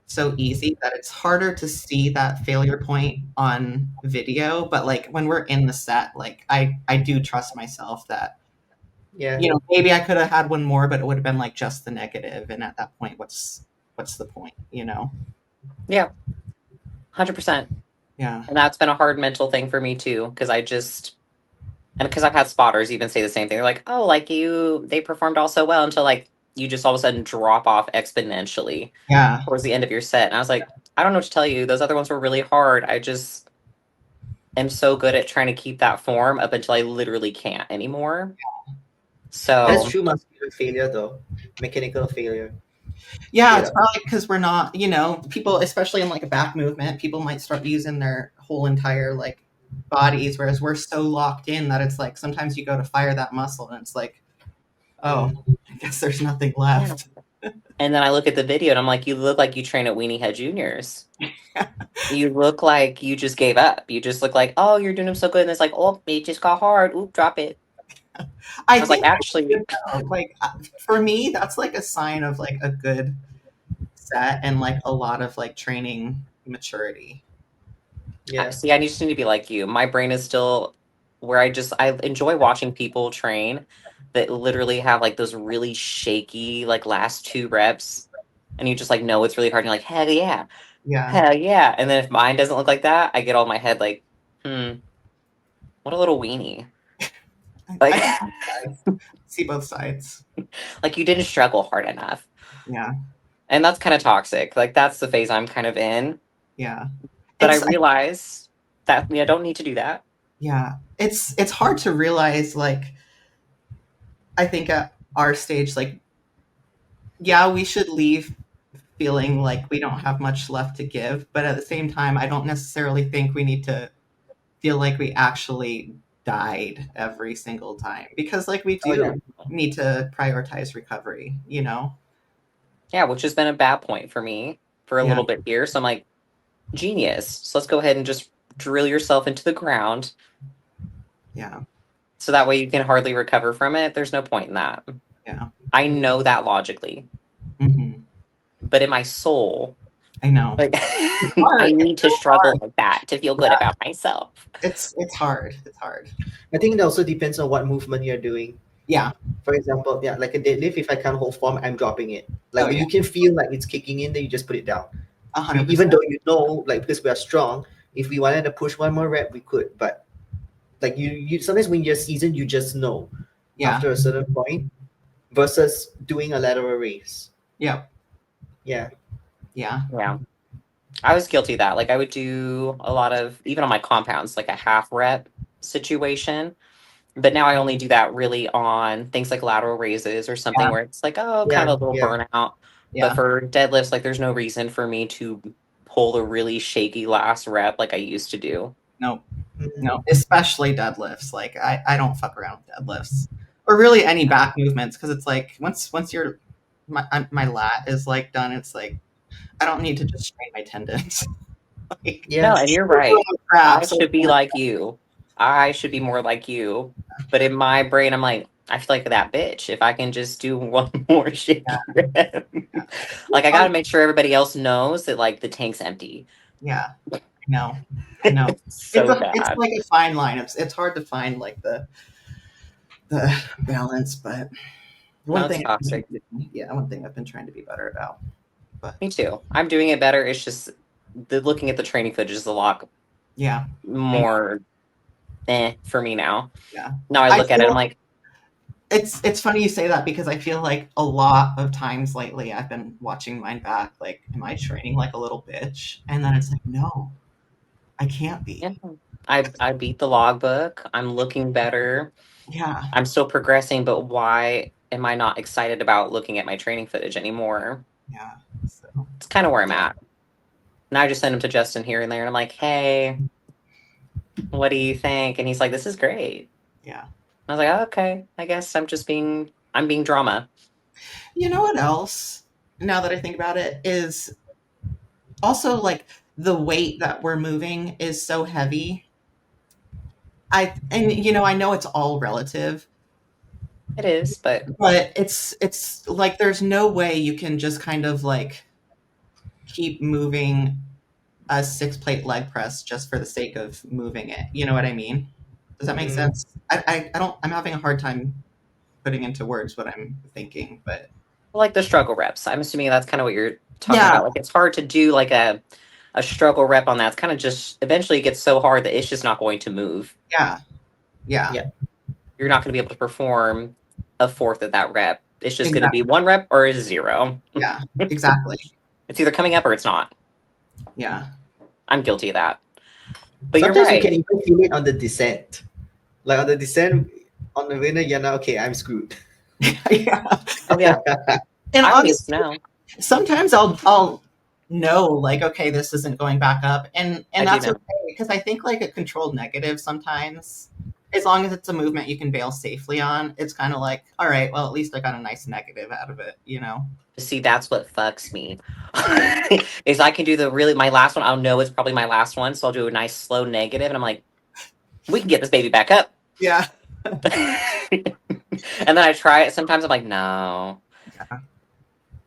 so easy that it's harder to see that failure point on video. But like when we're in the set, like I do trust myself that, Yeah. maybe I could have had one more, but it would have been like just the negative. And at that point, what's the point, Yeah, 100%. Yeah. And that's been a hard mental thing for me too, because because I've had spotters even say the same thing. They're like, oh, like they performed all so well until like you just all of a sudden drop off exponentially Yeah. towards the end of your set. And I was like, I don't know what to tell you. Those other ones were really hard. I just am so good at trying to keep that form up until I literally can't anymore. That's So true muscular failure though. Mechanical failure. Yeah, Straight it's up. probably because we're not, people, especially in like a back movement, people might start using their whole entire like bodies, whereas we're so locked in that it's like sometimes you go to fire that muscle and it's like, oh, I guess there's nothing yeah. left. And then I look at the video and I'm like, you look like you train at Weenie Head Juniors. You look like you just gave up. You just look like, oh, you're doing them so good. And it's like, oh, it just got hard. Oop, drop it. I I was like, think actually, like for me, that's like a sign of like a good set and like a lot of like training maturity. Yeah. see, I just need to be like you. My brain is still where I enjoy watching people train that literally have like those really shaky, like last two reps. And you just like know it's really hard. And you're like, hell yeah. Yeah, Hell yeah. And then if mine doesn't look like that, I get all in my head like, what a little weenie. Like, I can see both sides. like you didn't struggle hard enough. Yeah, And that's kind of toxic. Like that's the phase I'm kind of in. yeah. But I It's realize that I don't need to do that. yeah. It's hard to realize like I think at our stage, like, yeah, we should leave feeling like we don't have much left to give, but at the same time, I don't necessarily think we need to feel like we actually died every single time because like we Oh yeah. do need to prioritize recovery. Yeah, which has been a bad point for me for a Yeah, little bit here. So I'm like, genius. So let's go ahead and just drill yourself into the ground. yeah, So that way you can hardly recover from it. There's no point in that. yeah. I know that logically. Hmm. But in my soul, I know. like Hard. I It's need to so struggle hard. like that to feel good Yeah, about myself. it's hard. It's hard. I think it also depends on what movement you're doing. Yeah. For example, yeah, like a deadlift, if I can't hold form, I'm dropping it. Oh Like yeah. you can feel like it's kicking in, then you just put it down. Even 100%. though like because we are strong, if we wanted to push one more rep, we could. But like you sometimes when you're seasoned, you just know Yeah. after a certain point versus doing a lateral raise. Yeah. Yeah. Yeah. Yeah. I was guilty of that. Like I would do a lot of even on my compounds, like a half rep situation. But now I only do that really on things like lateral raises or something Yeah. where it's like, oh, kind Yeah. of a little Yeah. burnout. But Yeah. for deadlifts, like there's no reason for me to pull the really shaky last rep like I used to do. No. Mhm. No. Especially deadlifts. Like I don't fuck around with deadlifts or really any back movements because it's like once you're my lat is like done, it's like I don't need to just strain my tendons. Like, Yeah. No, and you're we're doing right. crap, I so should be like you. I should be more like you. But in my brain, I'm like, I feel like that bitch. If I can just do one more yeah, shaky rep. yeah. Like It's I gotta hard. make sure everybody else knows that like the tank's empty. Yeah. No. I know. It's so It's bad. like a fine line. It's hard to find like the balance, but No, one it's thing toxic. one thing I've been trying to be better about. But Me too. I'm doing it better. It's just looking at the training footage is a lot yeah, more for me now. yeah. Now I I look at it, I'm feel like, it's funny you say that because I feel like a lot of times lately I've been watching mine back, like, am I training like a little bitch? And then it's like, no, I can't yeah, be. I beat the logbook. I'm looking better. Yeah. I'm still progressing, but why am I not excited about looking at my training footage anymore? Yeah. So It's kind of where I'm Yeah. at. Now I just send him to Justin here and there, and I'm like, hey, what do you think? And he's like, this is great. yeah. I was like, oh, okay, I guess I'm being drama. You know what else? Now that I think about it, is also like the weight that we're moving is so heavy. I know it's all relative, It is, but but it's like there's no way you can just kind of like keep moving a 6 plate leg press just for the sake of moving it. You know what I mean? Does that make Mm, sense? I don't. I'm having a hard time putting into words what I'm thinking, but like the struggle reps. I'm assuming that's kind of what you're talking yeah, about. Like it's hard to do like a struggle rep on that. It's kind of just eventually it gets so hard that it's just not going to move. yeah, yeah, yeah. You're not going to be able to perform a fourth of that rep. It's just going to be exactly, one rep or is zero. yeah, exactly, It's either coming up or it's not. yeah, I'm guilty of that. But you're Sometimes you right. can even feel it on the descent. Like on the descent, on the winner, you're now okay. I'm screwed. yeah. Oh yeah, And I always honestly, know. sometimes I'll know like okay, this isn't going back up, I and do that's know. okay because I think like a controlled negative sometimes. As long as it's a movement you can bail safely on, it's kind of like, all right, well, at least I got a nice negative out of it, you know? See, that's what fucks me. Is I can do my last one. I'll know it's probably my last one, so I'll do a nice slow negative, and I'm like, we can get this baby back up. Yeah. And then I try it. Sometimes I'm like, no. Yeah.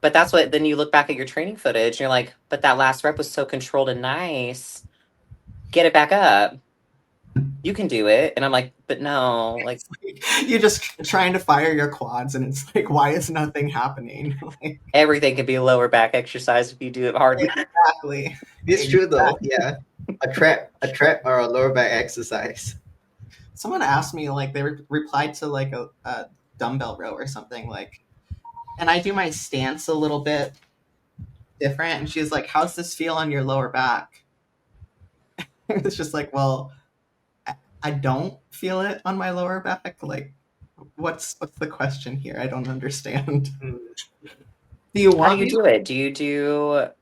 But that's what. Then you look back at your training footage, and you're like, but that last rep was so controlled and nice. Get it back up. You can do it. And I'm like, but no. Like You're just trying to fire your quads, and it's like, why is nothing happening? Like, everything can be a lower back exercise if you do it hard enough. exactly. It's true though. Yeah, a trap, or a lower back exercise. Someone asked me, like, they replied to like a dumbbell row or something, like, and I do my stance a little bit different, and she's like, how's this feel on your lower back? It's just like, well, I don't feel it on my lower back. Like, what's the question here? I don't understand. Mm. Do you How do want you me? do it? Do you do? I'm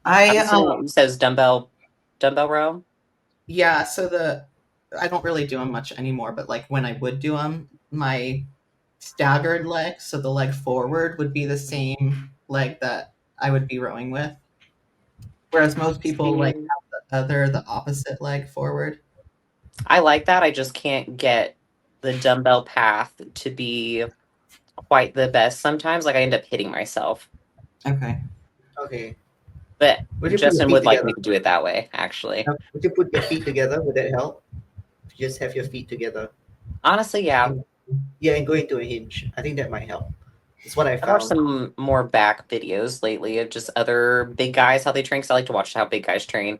I assuming it says dumbbell row. Yeah, so I don't really do them much anymore, but like when I would do them, my staggered leg, so the leg forward would be the same leg that I would be rowing with, whereas most people like See, the opposite leg forward. I like that. I just can't get the dumbbell path to be quite the best. Sometimes, like I end up hitting myself. Okay. Okay. But Would you put your Justin feet would like together? me to do it that way. Actually, Would you put your feet together? Would that help? Just have your feet together. honestly, yeah. And, yeah, and go into a hinge. I think that might help. It's what I I've watched found. some more back videos lately of just other big guys how they train. 'Cause I like to watch how big guys train.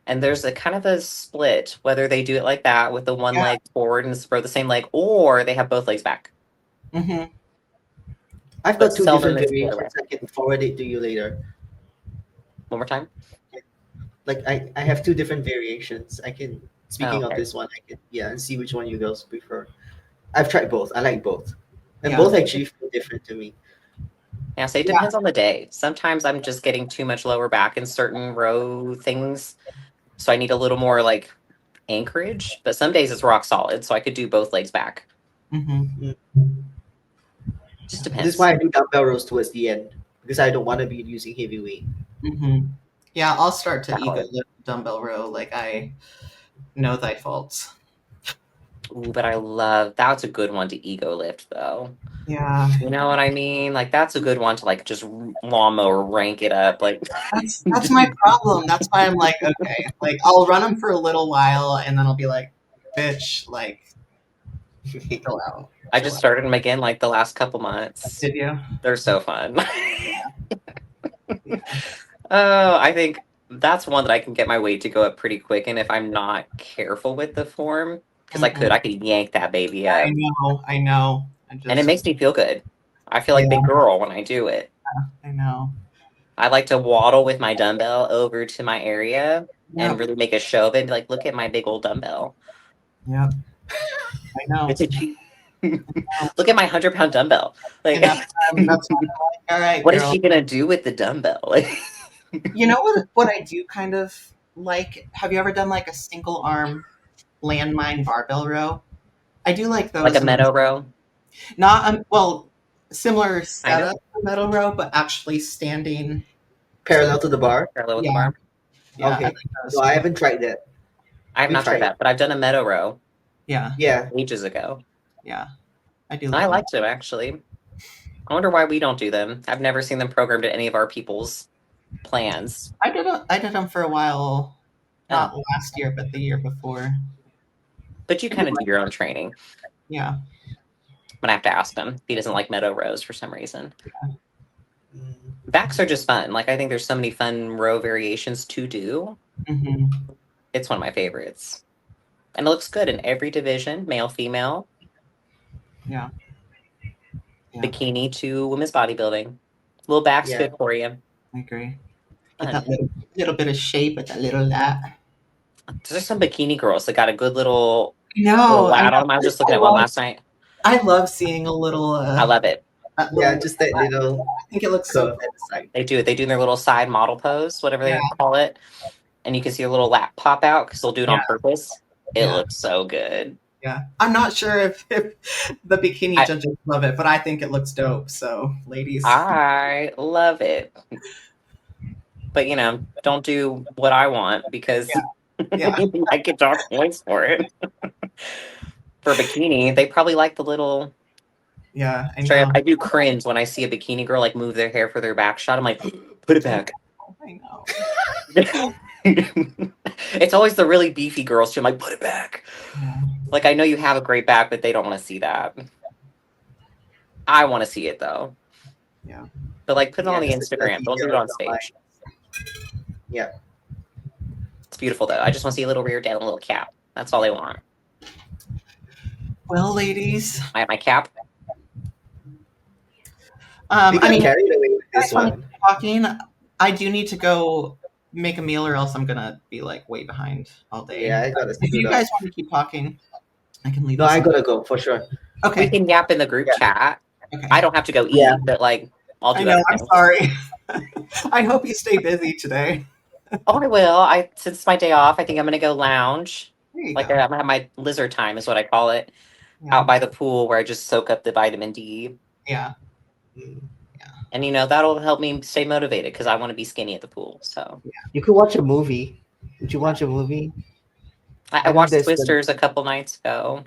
And there's a kind of a split whether they do it like that with the one Yeah. leg forward and throw the same leg, or they have both legs back. Hmm. I've But got two seldom different it's the other way. variations. I can forward it to you later. One more time. Like I have two different variations. I can Oh, speaking of okay. this one, I can and see which one you guys prefer. I've tried both. I like both. And Yeah. both actually feel different to me. Yeah, so it Yeah. depends on the day. Sometimes I'm just getting too much lower back in certain row things. So I need a little more like anchorage. But some days it's rock solid. So I could do both legs back. Hmm. Just This is depends. why I do dumbbell rows towards the end because I don't want to be using heavy weight. Hmm. Yeah, I'll start to ego Valid. lift dumbbell row. Like I know thy faults. Ooh, but I love that's a good one to ego lift though. Yeah. You know what I mean? Like that's a good one to like just lawnmower rank it up. Like That's my problem. That's why I'm like, okay, like I'll run them for a little while, and then I'll be like, bitch, like chill out, I chill just out. started them again like the last couple months. Did you? They're so fun. Yeah. Oh, I think that's one that I can get my weight to go up pretty quick. And if I'm not careful with the form, because Mhm. I could yank that baby I up. know, I know. I And it just, makes me feel good. I feel like yeah, big girl when I do it. I know. I like to waddle with my dumbbell over to my area and Yep. really make a show of it. Like, look at my big old dumbbell. Yeah, I know. Look at my 100-pound dumbbell. And Like, that's why I'm like, all right, what is girl. she gonna do with the dumbbell? Like, You know what I do kind of like? Have you ever done like a single arm landmine barbell row? I do like like a those. meadow row, Not well, similar kind of setup to metal row, but actually standing to Parallel to the bar. parallel with the yeah, bar. yeah. I Okay. like those No, I too. haven't tried that. I have You not tried tried? that, but I've done a meadow row Yeah, Yeah. ages ago. yeah. I do And I love them. liked them actually. I wonder why we don't do them. I've never seen them programmed to any of our people's plans. I did them for a while, Oh, not last year, but the year before. but you kind of do your own training. Yeah. I'm gonna have to ask him if he doesn't like meadow rows for some reason. Mm. Backs are just fun. Like I think there's so many fun row variations to do. Hmm. It's one of my favorites. And it looks good in every division, male, female, Yeah. Yeah. bikini to women's bodybuilding. Little back's Yeah. good for you. I agree. Get Fun. that little bit of shape with that little lat. There's some bikini girls that got a good little No, I lat know. on them. I was just looking I at one love last night. I love seeing a I love it. that Yeah, little. just that little I think it looks so curve cool. at the side. They do it. They do their little side model pose, whatever Yeah, they call it. And you can see a little lap pop out because they'll do it yeah, on purpose. It yeah, looks so good. yeah. I'm not sure if the bikini I judges love it, but I think it looks dope. So, ladies, I love it. But don't do what I want because yeah, yeah, I get dark points for it. For bikini, they probably like the little yeah. I straight up. know. I do cringe when I see a bikini girl like move their hair for their back shot. I'm like, put it back. I know. It's always the really beefy girls too. I'm like, put it back. Yeah, Like I know you have a great back, but they don't want to see that. I want to see it though. yeah. But like put it Yeah, on the just the Instagram. Don't do it details on online. stage. Yeah. It's beautiful though. I just want to see a little rear dent, a little cap. That's all I want. Well, ladies, I have my cap. We I got mean, carried away with guys this want to one. keep talking? I do need to go make a meal, or else I'm gonna be like way behind all day. Yeah, I gotta If suit you up. guys want to keep talking, I can leave No, this I on. gotta go for sure. We Okay. can yap in the group Yeah. chat. Okay. I don't have to go Yeah. eat, but like I'll I do know. other I'm things. sorry. I hope you stay busy today. Oh, I will. Since it's my day off, I think I'm gonna go lounge. There you Like go. I'm gonna have my lizard time, is what I call it, Yeah. out by the pool where I just soak up the vitamin D. Yeah. Mm. And that'll help me stay motivated because I want to be skinny at the pool. So You could watch a movie. Would you watch a movie? I I know watched there's the. Twisters a couple nights ago.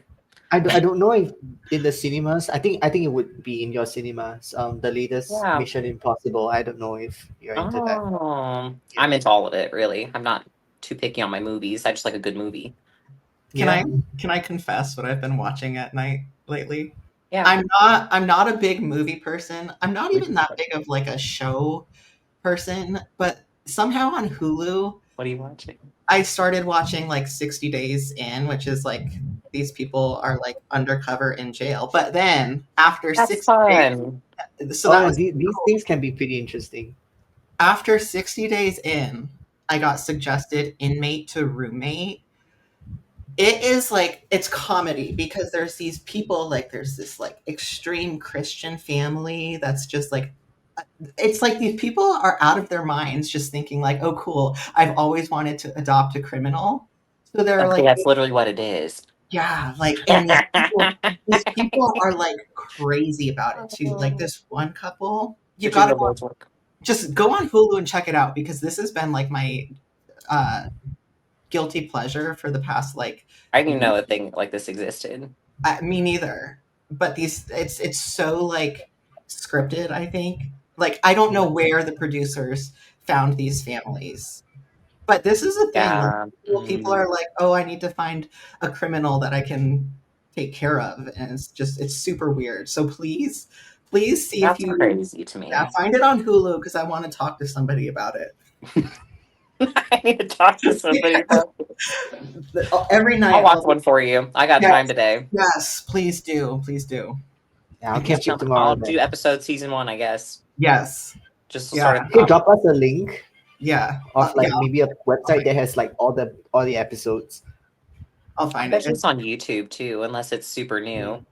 I don't know if in the cinemas. I think it would be in your cinemas. The latest Yeah. Mission Impossible. I don't know if you're into that. Oh, I'm into all of it, really. I'm not too picky on my movies. I just like a good movie. Yeah. Can I confess what I've been watching at night lately? Yeah. I'm not a big movie person. I'm not even that big of like a show person, but somehow on Hulu What are you watching? I started watching like 60 Days In, which is like these people are like undercover in jail. But then after That's 60 fun. days, so that was these things can be pretty interesting. after 60 days in, I got suggested Inmate to Roommate. It is like it's comedy because there's these people, like there's this like extreme Christian family that's just like it's like these people are out of their minds just thinking like, oh cool, I've always wanted to adopt a criminal. So they're Okay, like, that's literally what it is. yeah, like and these people are like crazy about it too. Like this one couple, you You're doing gotta the Lord's work. just go on Hulu and check it out because this has been like my uh guilty pleasure for the past like I didn't even week. know a thing like this existed. Me neither. But these it's so like scripted, I think. Like I don't know where the producers found these families. But this is a thing. Like, Yeah. people are like, "Oh, I need to find a criminal that I can take care of." And it's super weird. So please see if That's you crazy to me. find it on Hulu because I want to talk to somebody about it. I need to talk to somebody about it. Every night I'll watch one for you. I got Yes. time today. Yes, please do. Please do. Yeah, I'll catch you I'll tomorrow. do episode season 1, I guess. Yes. Just to Yeah. start You at the can top. drop us a link Yeah. of like yeah. maybe a website that has like all the episodes. I'll I find bet it. you it's on YouTube too, unless it's super new.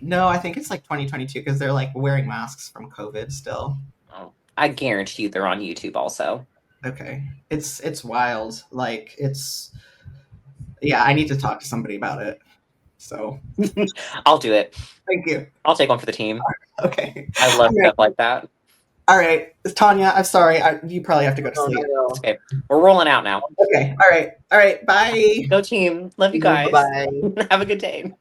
No, I think it's like 2022 because they're like wearing masks from COVID still. Oh, I guarantee you they're on YouTube also. Okay, it's wild. Like it's yeah. I need to talk to somebody about it. So I'll do it. thank you. I'll take one for the team. Okay. I love All right. stuff like that. All right, Tanya. I'm sorry. You probably have to go to No, no, sleep. It's no. okay. We're rolling out now. Okay. All right. All right. Bye. Go team. Love you Bye guys. bye. Have a good day.